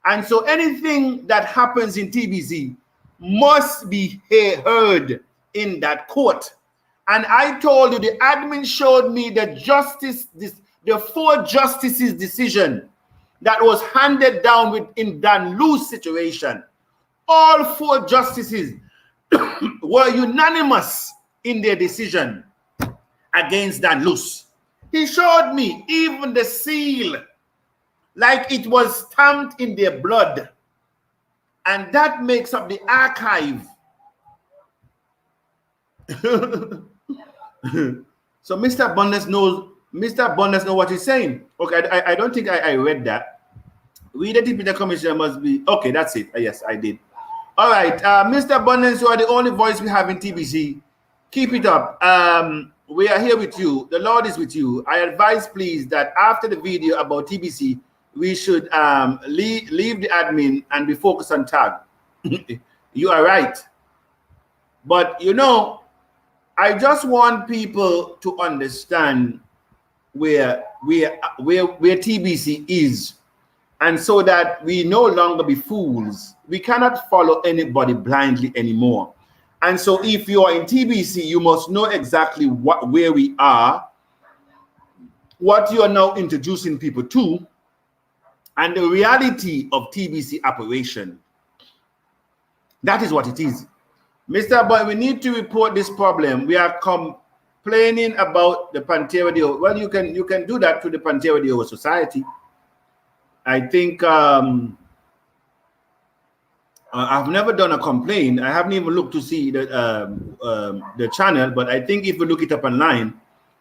And so anything that happens in TBC must be heard in that court. And I told you, the admin showed me the the 4 justices' decision that was handed down in Dan Lu's situation. All 4 justices were unanimous in their decision against Dan Luz. He showed me even the seal, like it was stamped in their blood. And that makes up the archive. So Mr. Abundance knows what he's saying. Okay, I don't think I read that. We the Deputy Commissioner must be okay. That's it. Yes, I did. All right, Mr. Abundance, you are the only voice we have in TBC. Keep it up. We are here with you. The Lord is with you. I advise, please, that after the video about TBC, we should leave the admin and be focused on tag. You are right. But you know, I just want people to understand where TBC is, and so that we no longer be fools. We cannot follow anybody blindly anymore. And so if you are in TBC, you must know exactly where we are, what you are now introducing people to, and the reality of TBC operation. That is what it is. Mr. Boy, we need to report this problem. We are complaining about the Pantera de Oro. Well, you can do that to the Pantera de Oro Society. I think I've never done a complaint. I haven't even looked to see the channel, but I think if you look it up online,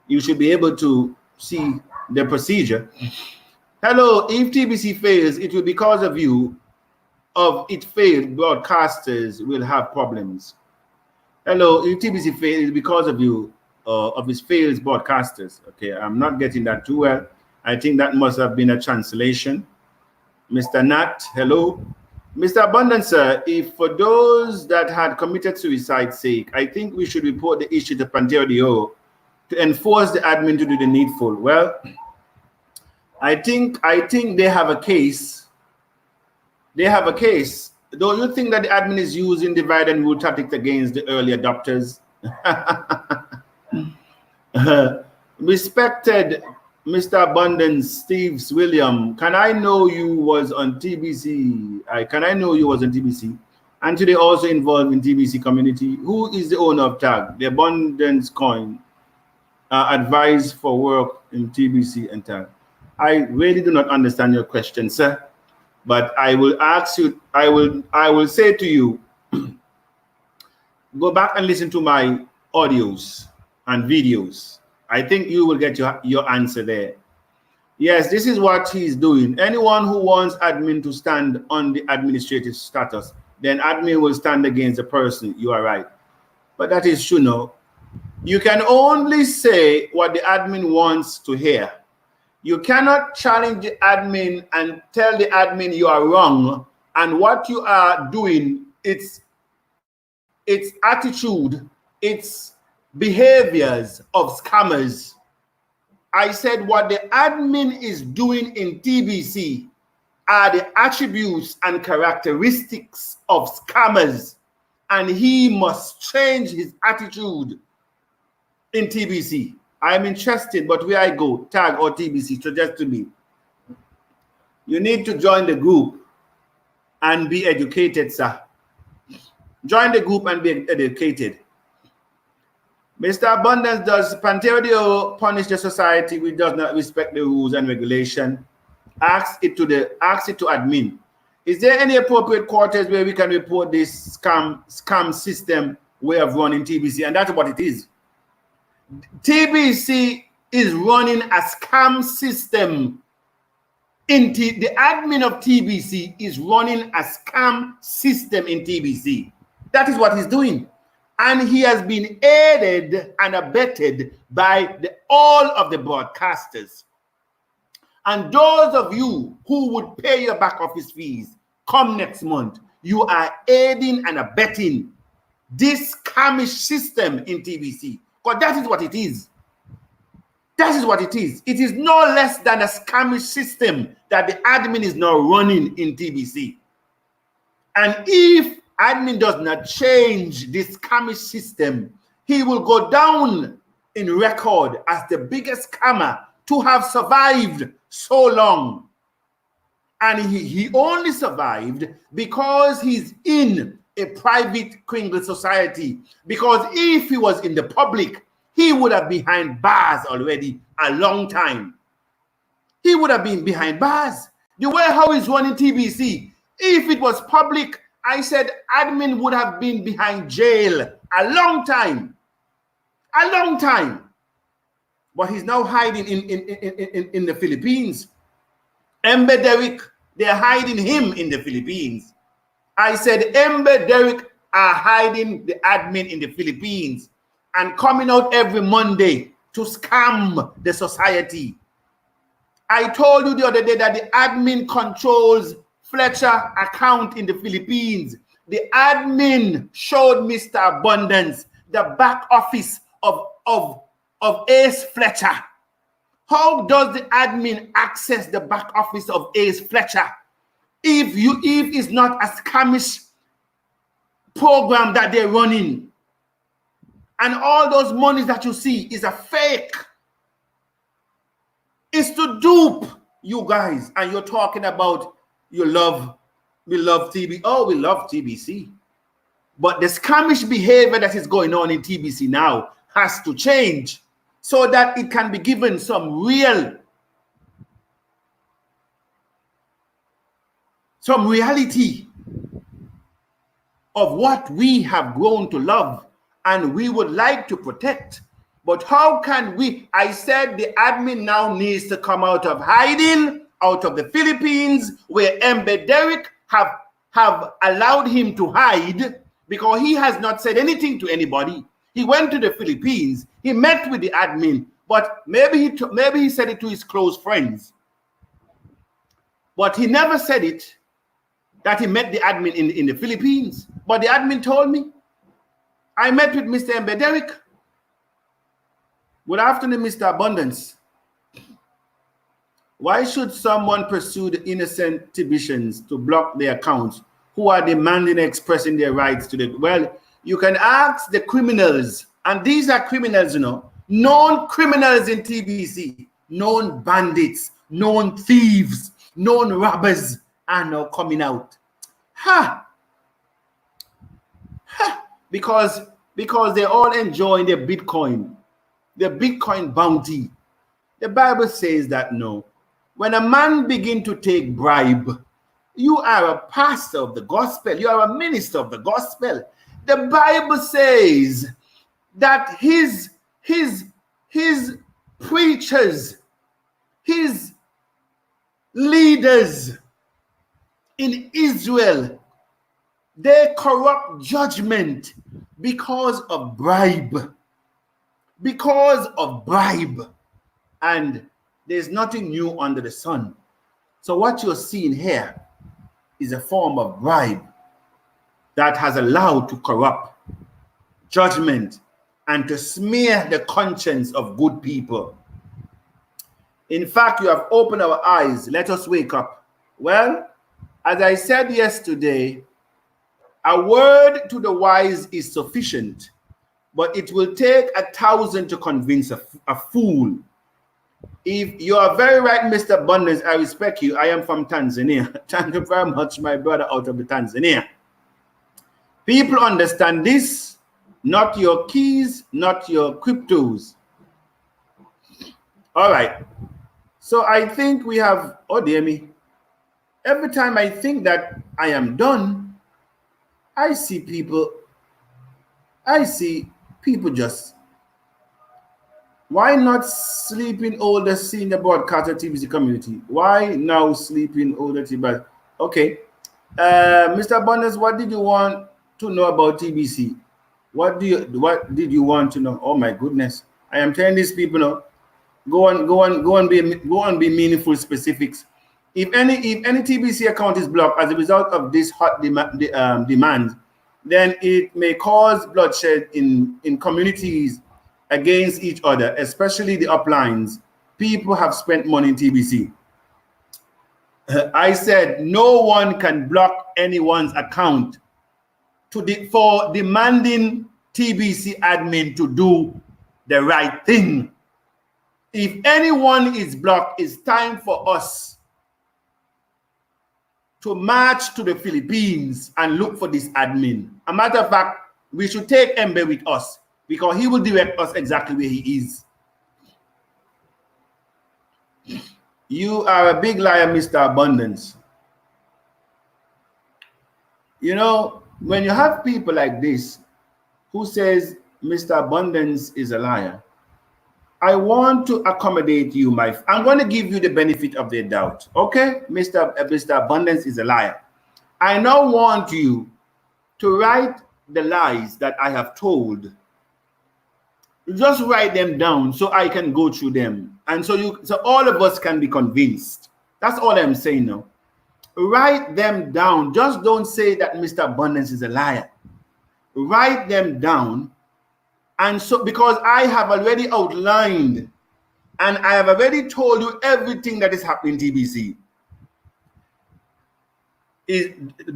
you should be able to see the procedure. Hello, if TBC fails, it will be because of you. Of it failed, broadcasters will have problems. Hello, if TBC fails, because of you, of its failed broadcasters. Okay, I'm not getting that too well. I think that must have been a translation. Mr. Nat, hello. Mr. Abundance, sir, if for those that had committed suicide's sake, I think we should report the issue to Pantera de Oro to enforce the admin to do the needful. Well, I think they have a case. They have a case. Don't you think that the admin is using divide and rule tactics against the early adopters? Respected Mr. Abundance, Steve William, can I know you was on TBC? Can I know you was on TBC? And today also involved in TBC community. Who is the owner of TAG? The Abundance Coin. Advice for work in TBC and TAG. I really do not understand your question, sir. But I will ask you, I will say to you, go back and listen to my audios and videos. I think you will get your answer there. Yes, this is what he's doing. Anyone who wants admin to stand on the administrative status, then admin will stand against the person. You are right. But that is true, no? You can only say what the admin wants to hear. You cannot challenge the admin and tell the admin you are wrong, and what you are doing, it's attitude, it's behaviors of scammers. I said what the admin is doing in TBC are the attributes and characteristics of scammers, and he must change his attitude in TBC. I'm interested, but where I go, tag or TBC, suggest to me. You need to join the group and be educated, sir. Join the group and be educated. Mr. Abundance, does Panterio punish the society which does not respect the rules and regulation? Ask it to admin. Is there any appropriate quarters where we can report this scam system way of running TBC? And that's what it is. TBC is running a scam system. The admin of TBC is running a scam system in TBC. That is what he's doing. And he has been aided and abetted by all of the broadcasters. And those of you who would pay your back office fees come next month, you are aiding and abetting this scamish system in TBC. Because that is what it is. That is what it is. It is no less than a scamish system that the admin is now running in TBC. And if admin does not change this scamish system, he will go down in record as the biggest scammer to have survived so long. And he only survived because he's in a private criminal society. Because if he was in the public, he would have been behind bars already a long time. He would have been behind bars. The way how he's running TBC, if it was public, I said admin would have been behind jail a long time. A long time. But he's now hiding in the Philippines. Ember Derrick, they're hiding him in the Philippines. I said Ember Derrick are hiding the admin in the Philippines and coming out every Monday to scam the society. I told you the other day that the admin controls Fletcher account in the Philippines. The admin showed Mr. Abundance the back office of Ace Fletcher. How does the admin access the back office of Ace Fletcher if it's not a scamish program that they're running? And all those monies that you see is a fake. It's to dupe you guys. And you're talking about we love TBC. Oh, we love TBC. But the scamish behavior that is going on in TBC now has to change so that it can be given some reality of what we have grown to love and we would like to protect. But how can we? I said the admin now needs to come out of hiding, out of the Philippines, where Ember Derrick have allowed him to hide because he has not said anything to anybody. He went to the Philippines. He met with the admin, but maybe he said it to his close friends. But he never said it that he met the admin in the Philippines. But the admin told me, I met with Mr. Ember Derrick. Good afternoon, Mr. Abundance. Why should someone pursue the innocent Tibicians to block their accounts who are demanding and expressing their rights to the... Well, you can ask the criminals, and these are criminals, you know, known criminals in TBC, known bandits, known thieves, known robbers are now coming out. Because they're all enjoying their Bitcoin bounty. The Bible says that no. When a man begin to take bribe, you are a pastor of the gospel. You are a minister of the gospel. The Bible says that his preachers, his leaders in Israel, they corrupt judgment because of bribe. Because of bribe. And there's nothing new under the sun. So what you're seeing here is a form of bribe that has allowed to corrupt judgment and to smear the conscience of good people. In fact, you have opened our eyes. Let us wake up. Well, as I said yesterday, a word to the wise is sufficient, but it will take 1,000 to convince a fool. If you are very right, Mr. Abundance, I respect you. I am from Tanzania. Thank you very much, my brother out of Tanzania. People understand this, not your keys, not your cryptos. All right. So I think we have, oh dear me, every time I think that I am done, I see people just, why not sleeping older senior broadcaster TBC community? Why now sleeping older TBC? Okay. Mr. Abundance, what did you want to know about TBC? What did you want to know? Oh my goodness. I am telling these people now, go on, be meaningful specifics. If any TBC account is blocked as a result of this hot demand, then it may cause bloodshed in communities against each other, especially the uplines. People have spent money in TBC. I said no one can block anyone's account for demanding TBC admin to do the right thing. If anyone is blocked, it's time for us to march to the Philippines and look for this admin. A matter of fact, we should take Embe with us because he will direct us exactly where he is. You are a big liar, Mr. Abundance. You know, when you have people like this who says Mr. Abundance is a liar, I want to accommodate you, I'm going to give you the benefit of the doubt. Okay, Mr. Abundance is a liar. I now want you to write the lies that I have told. Just write them down so I can go through them. And so all of us can be convinced. That's all I'm saying now. Write them down. Just don't say that Mr. Abundance is a liar. Write them down. And so, because I have already outlined and I have already told you everything that is happening in TBC.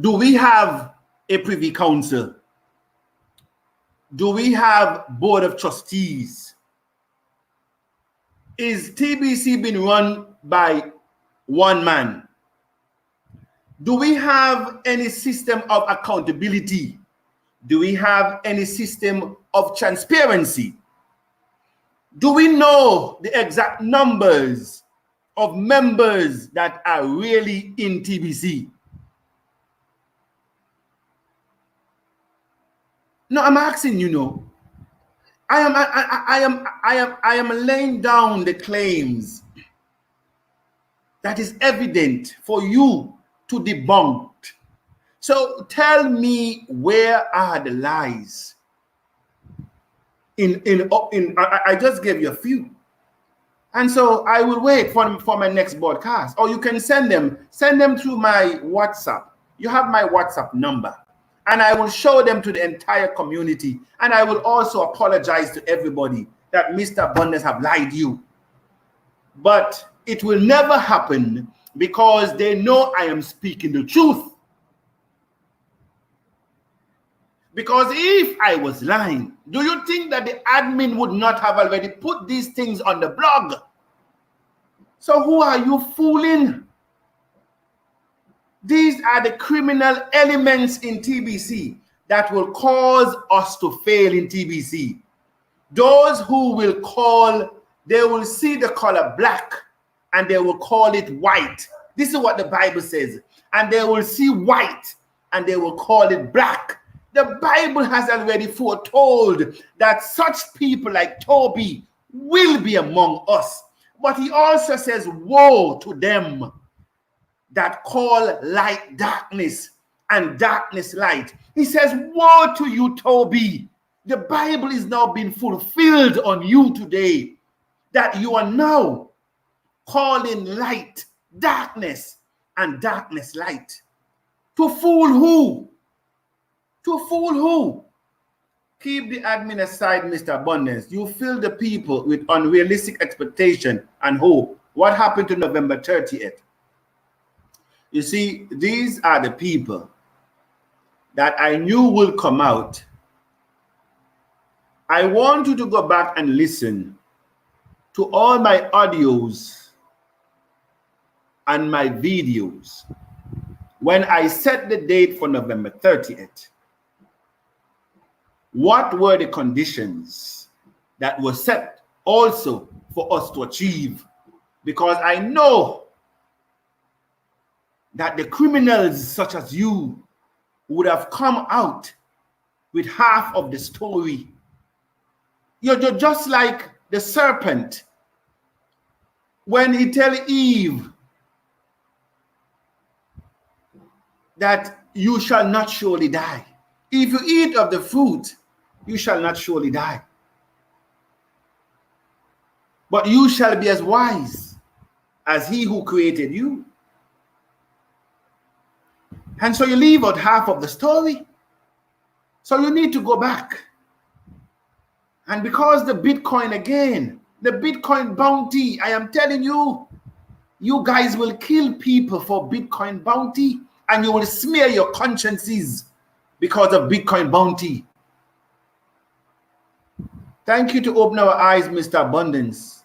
Do we have a Privy Council? Do we have Board of Trustees? Is TBC being run by one man? Do we have any system of accountability? Do we have any system of transparency? Do we know the exact numbers of members that are really in TBC? No, I'm asking you. No, I am laying down the claims that is evident for you to debunk. So tell me, where are the lies? I just gave you a few, and so I will wait for my next broadcast. Or you can send them through my WhatsApp. You have my WhatsApp number, and I will show them to the entire community. And I will also apologize to everybody that Mr. Abundance have lied to you. But it will never happen because they know I am speaking the truth. Because if I was lying, do you think that the admin would not have already put these things on the blog? So who are you fooling? These are the criminal elements in TBC that will cause us to fail in TBC. Those who will they will see the color black and they will call it white. This is what the Bible says. And they will see white and they will call it black. The Bible has already foretold that such people like Toby will be among us. But he also says, woe to them that call light darkness and darkness light. He says, woe to you, Toby. The Bible is now being fulfilled on you today, that you are now calling light darkness and darkness light. To fool who? To fool who? Keep the admin aside, Mr. Abundance. You fill the people with unrealistic expectation and hope. What happened to November 30th? You see, these are the people that I knew will come out. I want you to go back and listen to all my audios and my videos when I set the date for November 30th. What were the conditions that were set also for us to achieve? Because I know that the criminals such as you would have come out with half of the story. You're just like the serpent when he tells Eve that you shall not surely die. If you eat of the fruit, you shall not surely die. But you shall be as wise as he who created you. And so you leave out half of the story. So you need to go back. And because the Bitcoin again, the Bitcoin bounty, I am telling you, you guys will kill people for Bitcoin bounty, and you will smear your consciences because of Bitcoin bounty. Thank you to open our eyes, Mr. Abundance.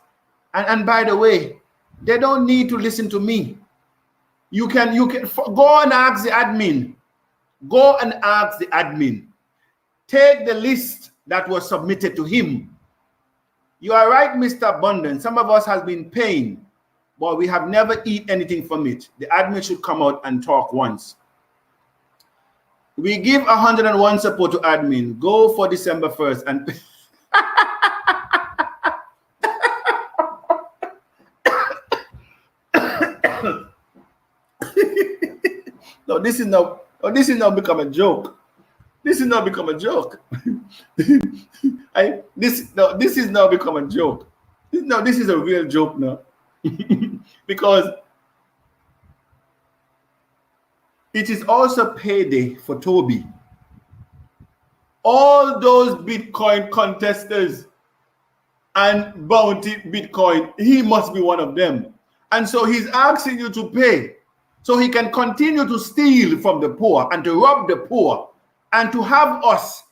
And by the way, they don't need to listen to me. You can go and ask the admin. Go and ask the admin. Take the list that was submitted to him. You are right, Mr. Abundance. Some of us have been paying, but we have never eaten anything from it. The admin should come out and talk once. We give 101 support to admin. Go for December 1st and no, this is now become a joke. This is now become a joke. This is now become a joke. This is a real joke now. Because it is also payday for Toby. All those Bitcoin contestants and bounty Bitcoin, he must be one of them. And so he's asking you to pay so he can continue to steal from the poor and to rob the poor and to have us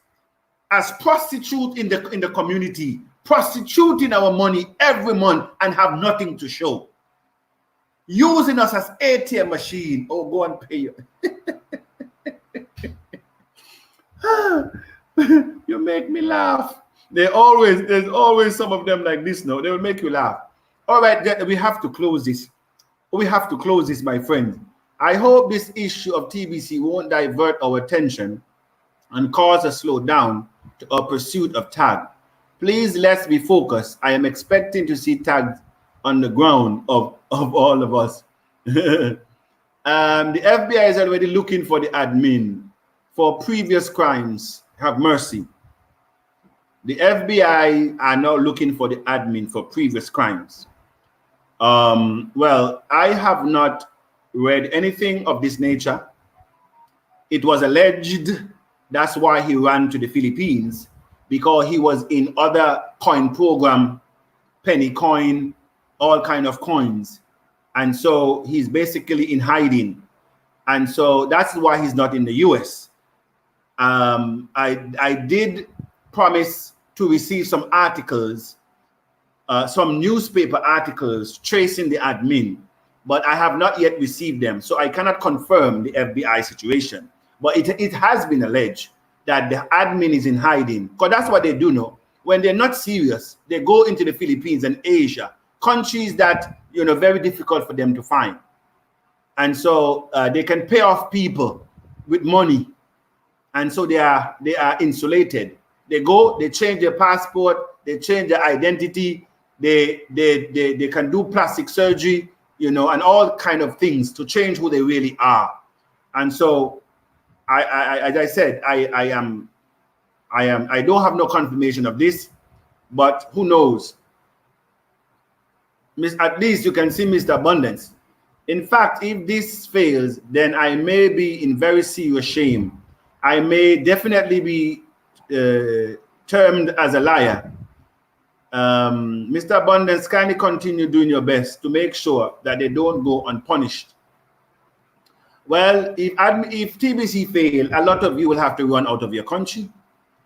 as prostitutes in the community, prostituting our money every month and have nothing to show. Using us as ATM machine. Oh, go and pay you. You make me laugh. There's always some of them like this now. They will make you laugh. All right, we have to close this. We have to close this, my friend. I hope this issue of TBC won't divert our attention and cause a slowdown to our pursuit of tag. Please, let's be focused. I am expecting to see tags on the ground of all of us. The FBI is already looking for the admin for previous crimes. Have mercy. The FBI are now looking for the admin for previous crimes. Well, I have not read anything of this nature. It was alleged that's why he ran to the Philippines, because he was in other coin program, penny coin, all kind of coins. And so he's basically in hiding. And so that's why he's not in the US. I did promise to receive some articles, some newspaper articles tracing the admin, but I have not yet received them. So I cannot confirm the FBI situation. But it has been alleged that the admin is in hiding, because that's what they do now. When they're not serious, they go into the Philippines and Asia, countries that, very difficult for them to find. And so they can pay off people with money. And so they are insulated. They go, they change their passport, they change their identity, they can do plastic surgery, and all kind of things to change who they really are. And so as I said, I don't have no confirmation of this, but who knows? At least you can see Mr. Abundance. In fact, if this fails, then I may be in very serious shame. I may definitely be termed as a liar. Mr. Abundance, kindly continue doing your best to make sure that they don't go unpunished. Well, if TBC fail, a lot of you will have to run out of your country.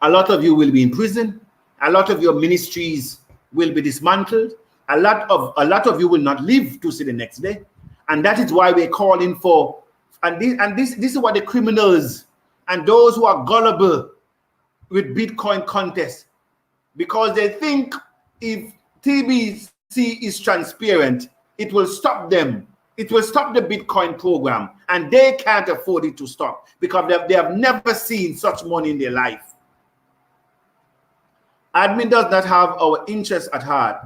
A lot of you will be in prison. A lot of your ministries will be dismantled. A lot of you will not live to see the next day. And that is why we're calling for, this is what the criminals and those who are gullible with Bitcoin contests, because they think if TBC is transparent, it will stop them. It will stop the Bitcoin program, and they can't afford it to stop because they have never seen such money in their life. Admin does not have our interests at heart.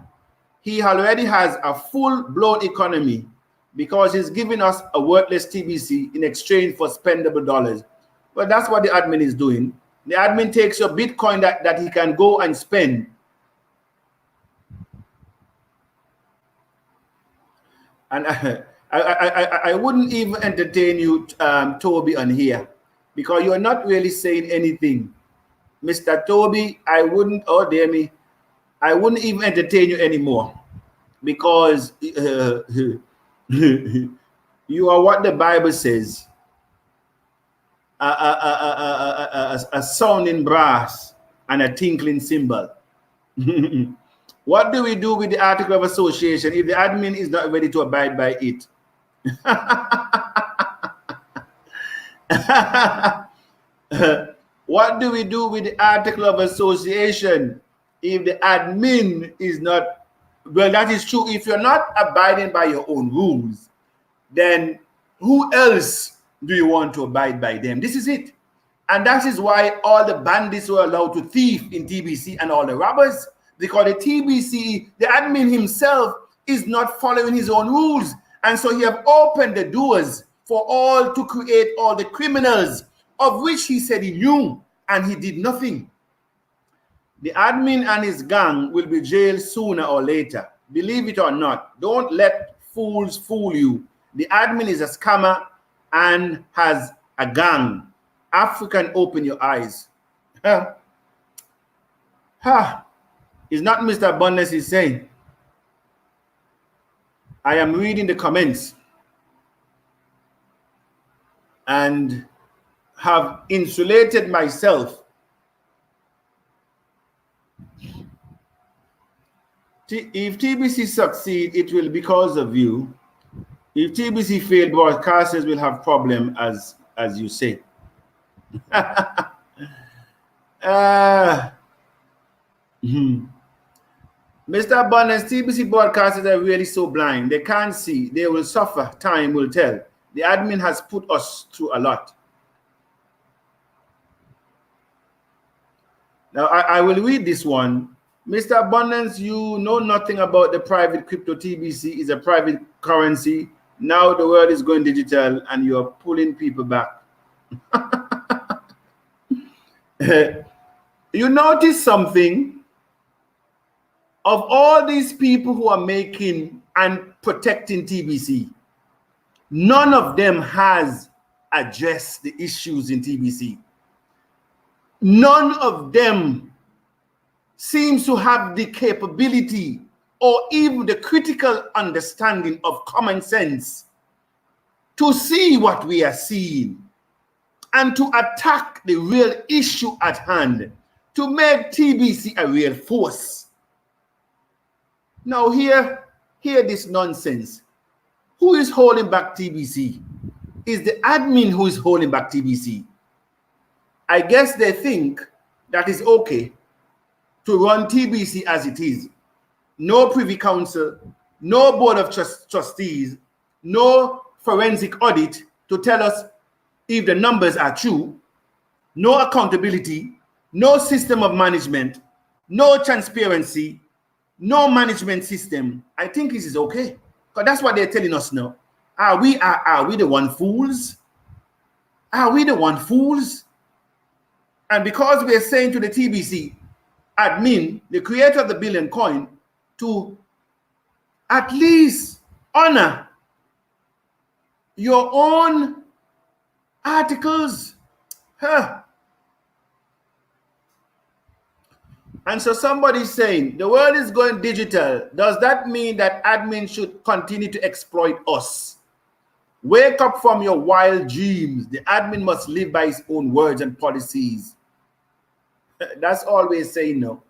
He already has a full-blown economy because he's giving us a worthless TBC in exchange for spendable dollars. But that's what the admin is doing. The admin takes your Bitcoin that he can go and spend. And I wouldn't even entertain you, Toby, on here, because you're not really saying anything. Mr. Toby, I wouldn't, oh dear me, I wouldn't even entertain you anymore, because you are what the Bible says, a sounding brass and a tinkling cymbal. What do we do with the article of association if the admin is not ready to abide by it? What do we do with the article of association if the admin is not? Well, that is true. If you're not abiding by your own rules, then who else do you want to abide by them? This is it. And that is why all the bandits were allowed to thief in TBC and all the robbers, because the TBC, the admin himself, is not following his own rules. And so he have opened the doors for all to create all the criminals, of which he said he knew, and he did nothing. The admin and his gang will be jailed sooner or later. Believe it or not. Don't let fools fool you. The admin is a scammer and has a gang. African, open your eyes. It's not Mr. Abundance is saying. I am reading the comments and have insulated myself. If TBC succeed, it will be because of you. If TBC fail, broadcasters will have problem, as you say. Mr. Abundance, TBC broadcasters are really so blind. They can't see. They will suffer. Time will tell. The admin has put us through a lot. Now, I will read this one. Mr. Abundance, you know nothing about the private crypto. TBC is a private currency. Now the world is going digital and you're pulling people back. You notice something? Of all these people who are making and protecting TBC, none of them has addressed the issues in TBC. None of them seems to have the capability or even the critical understanding of common sense to see what we are seeing and to attack the real issue at hand, to make TBC a real force. Now hear this nonsense. Who is holding back TBC? Is the admin who is holding back TBC. I guess they think that it's okay to run TBC as it is. No Privy Council, no Board of Trustees, no forensic audit to tell us if the numbers are true, no accountability, no system of management, no transparency, no management system. I think this is okay, because that's what they're telling us now. Are we the one fools? Are we the one fools? And because we're saying to the TBC admin, the creator of the billion coin, to at least honor your own articles. And so somebody's saying the world is going digital. Does that mean that admin should continue to exploit us? Wake up from your wild dreams. The admin must live by his own words and policies. That's always saying no.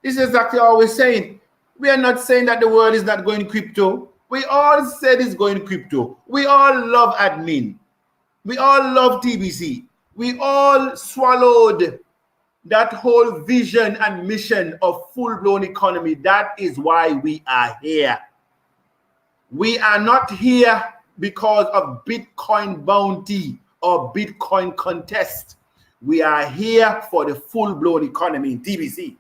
This is exactly always saying. We are not saying that the world is not going crypto. We all said it's going crypto. We all love admin. We all love TBC. We all swallowed that whole vision and mission of full-blown economy. That is why we are here. We are not here because of Bitcoin bounty or Bitcoin contest. We are here for the full-blown economy in TBC.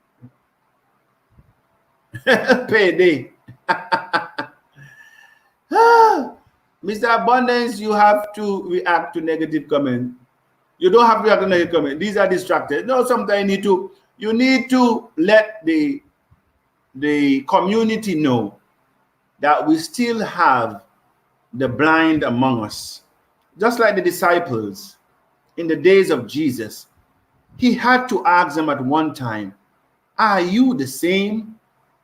Payday. Mr. Abundance, you have to react to negative comment. You don't have to react to negative comment. These are distracted. No, sometimes you need to let the community know that we still have the blind among us. Just like the disciples in the days of Jesus, he had to ask them at one time, are you the same?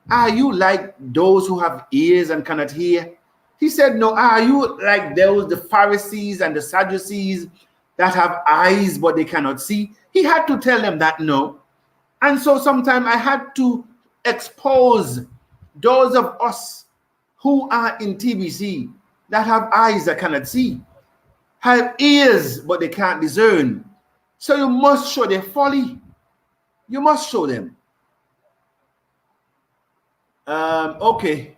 Are you like those who have ears and cannot hear? He said, no. Are you like those, the Pharisees and the Sadducees that have eyes but they cannot see? He had to tell them that no. And so sometimes I had to expose those of us who are in TBC that have eyes that cannot see, have ears but they can't discern. So you must show their folly. You must show them. Okay.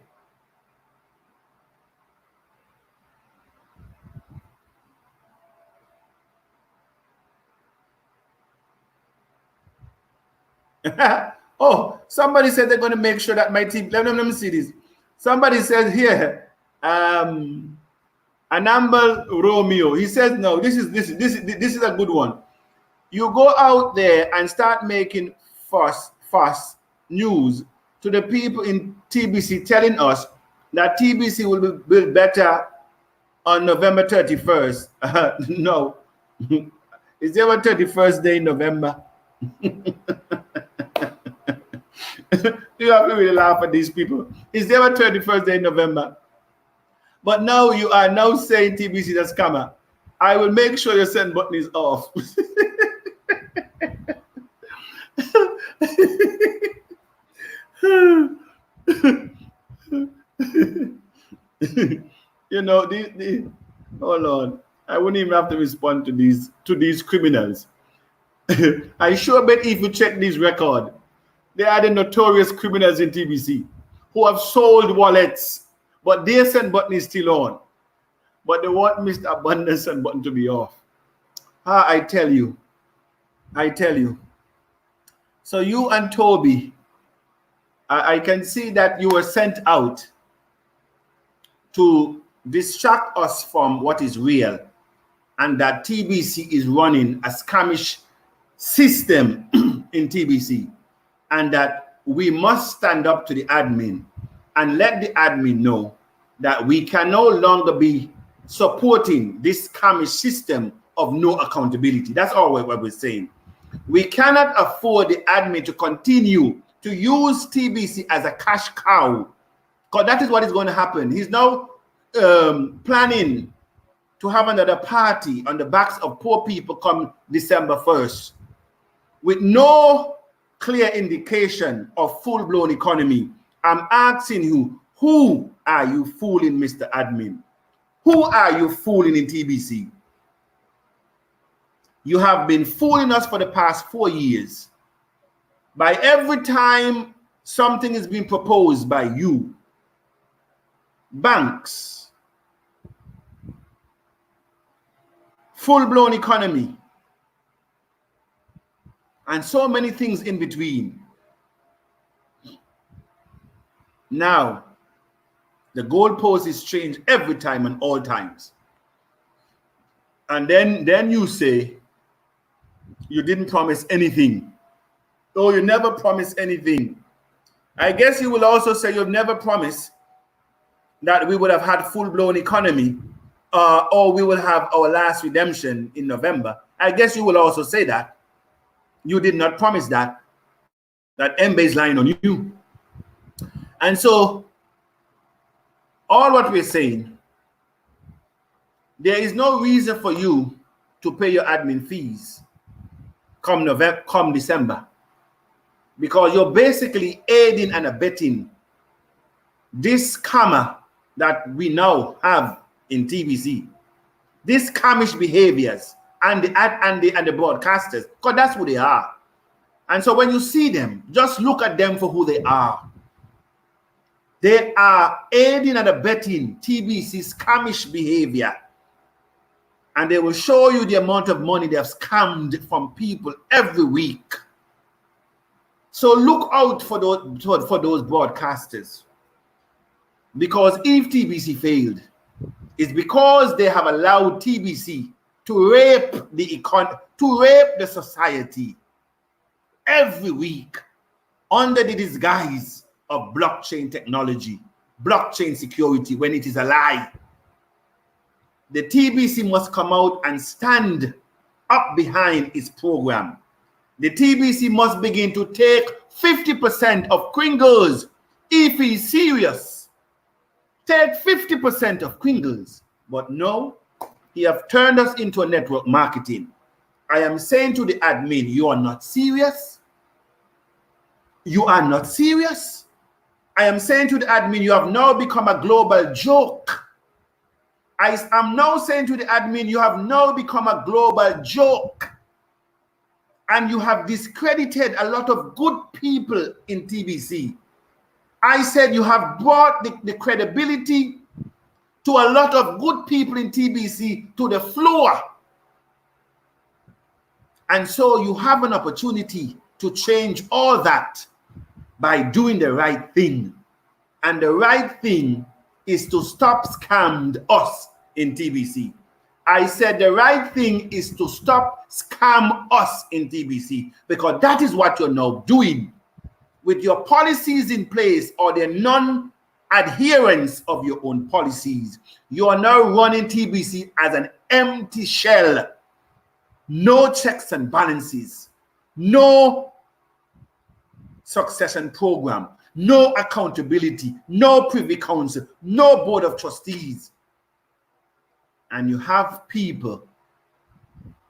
Oh, somebody said they're going to make sure that my team. Let me see this. Somebody says here, Anambal Romeo. He says no. This is a good one. You go out there and start making fuss news to the people in TBC, telling us that TBC will be built better on November 31st. No, is there a 31st day in November? You have to really laugh at these people. Is there a 31st day in November? But now you are now saying TBC that's scammer. I will make sure your send button is off. You know, hold on. I wouldn't even have to respond to these criminals. I sure bet if you check this record, they are the notorious criminals in TBC who have sold wallets, but their send button is still on. But they want Mr. Abundance send button to be off. I tell you. So you and Toby, I can see that you were sent out to distract us from what is real, and that TBC is running a scamish system in TBC, and that we must stand up to the admin and let the admin know that we can no longer be supporting this scamish system of no accountability. That's all what we're saying. We cannot afford the admin to continue to use TBC as a cash cow, because that is what is going to happen. He's now planning to have another party on the backs of poor people come December 1st with no clear indication of full-blown economy. I'm asking you, who are you fooling, Mr. Admin? Who are you fooling in TBC? You have been fooling us for the past 4 years. By every time something is being proposed by you, banks, full-blown economy, and so many things in between. Now, the goalpost is changed every time and all times. And then you say, you didn't promise anything. Oh, you never promised anything. I guess you will also say you've never promised that we would have had full-blown economy, or we will have our last redemption in November. I guess you will also say that. You did not promise that. that Mbe is lying on you. And so, all what we're saying, there is no reason for you to pay your admin fees come November, come December, because you're basically aiding and abetting this scammer that we now have in TBC, these scamish behaviors and the broadcasters, because that's who they are. And so when you see them, just look at them for who they are. They are aiding and abetting TBC's scamish behavior. And they will show you the amount of money they have scammed from people every week. So look out for those broadcasters. Because if TBC failed, it's because they have allowed TBC to rape the society every week under the disguise of blockchain technology, blockchain security, when it is a lie. The TBC must come out and stand up behind its program. The TBC must begin to take 50% of Kringles if he's serious. Take 50% of Kringles. But no, he have turned us into a network marketing. I am saying to the admin, you are not serious. You are not serious. I am saying to the admin, you have now become a global joke. I am now saying to the admin, you have now become a global joke. And you have discredited a lot of good people in TBC. I said you have brought the credibility to a lot of good people in TBC to the floor. And so you have an opportunity to change all that by doing the right thing. And the right thing is to stop scammed us in TBC. I said the right thing is to stop scam us in TBC, because that is what you're now doing with your policies in place or the non-adherence of your own policies. You are now running TBC as an empty shell. No checks and balances, no succession program, no accountability, no Privy Council, no board of trustees. And you have people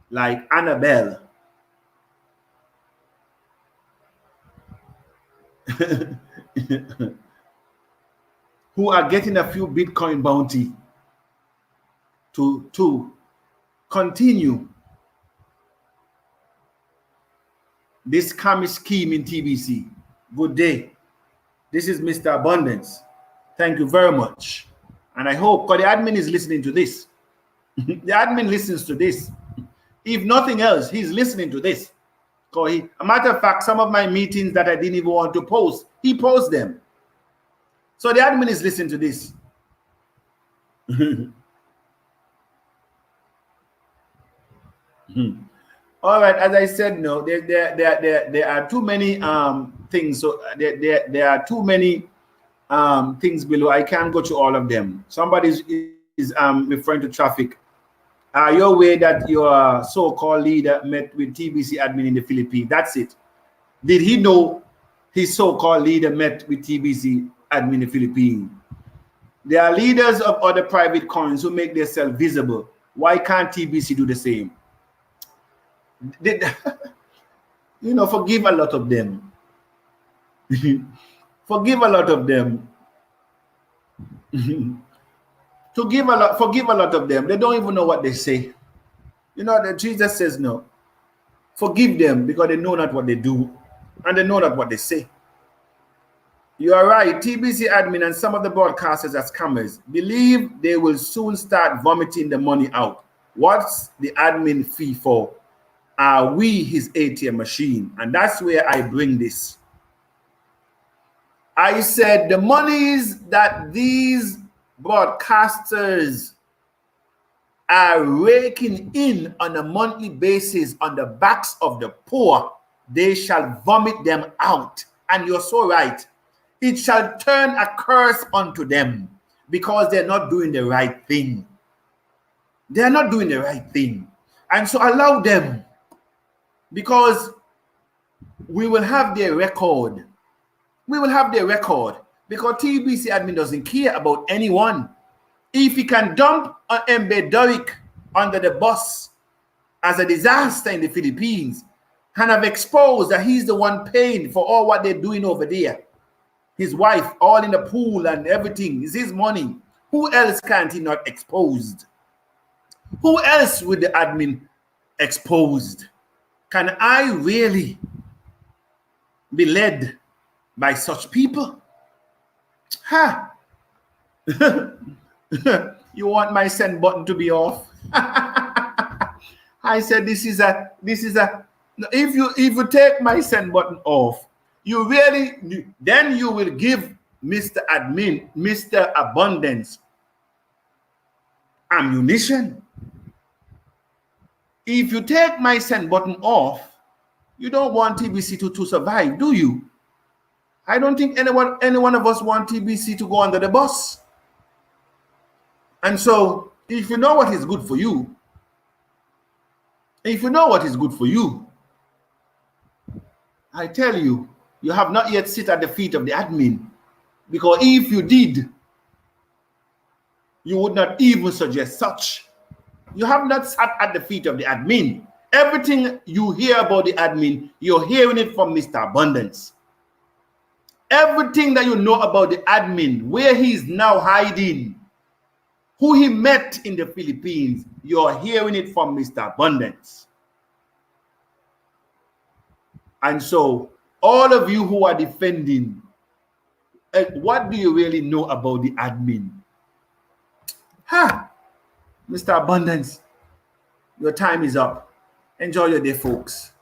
like Annabelle who are getting a few Bitcoin bounty to continue this scammy scheme in TBC. Good day. This is Mr. Abundance. Thank you very much. And I hope, because the admin is listening to this. The admin listens to this. If nothing else, he's listening to this. Because a matter of fact, some of my meetings that I didn't even want to post, he posts them. So the admin is listening to this. All right, as I said, no, there are too many things. So there are too many things below. I can't go through all of them. Somebody is referring to traffic. Your way that your so-called leader met with TBC admin in the Philippines. That's it. Did he know his so-called leader met with TBC admin in the Philippines? There are leaders of other private coins who make themselves visible. Why can't TBC do the same? Forgive a lot of them. Forgive a lot of them. Forgive a lot of them. They don't even know what they say. That Jesus says no. Forgive them because they know not what they do and they know not what they say. You are right. TBC admin and some of the broadcasters as scammers believe they will soon start vomiting the money out. What's the admin fee for? Are we his ATM machine? And that's where I bring this. I said the monies that these broadcasters are raking in on a monthly basis on the backs of the poor, they shall vomit them out. And you're so right. It shall turn a curse unto them because they're not doing the right thing. They're not doing the right thing. And so allow them, because we will have their record. We will have their record because TBC admin doesn't care about anyone. If he can dump Mbe Doric under the bus as a disaster in the Philippines and have exposed that he's the one paying for all what they're doing over there, his wife all in the pool and everything is his money, who else can't he not exposed? Who else would the admin exposed? Can I really be led by such people? Ha! You want my send button to be off? I said this is a if you take my send button off, you really, then you will give Mr. Admin, Mr. Abundance ammunition. If you take my send button off, you don't want TBC to survive, do you? I don't think any one of us want TBC to go under the bus. And so, if you know what is good for you, I tell you, you have not yet sit at the feet of the admin. Because if you did, you would not even suggest such. You have not sat at the feet of the admin. Everything you hear about the admin, you're hearing it from Mr. Abundance. Everything that you know about the admin, where he's now hiding, who he met in the Philippines, you're hearing it from Mr. Abundance. And so, all of you who are defending, what do you really know about the admin? Mr. Abundance, your time is up. Enjoy your day, folks.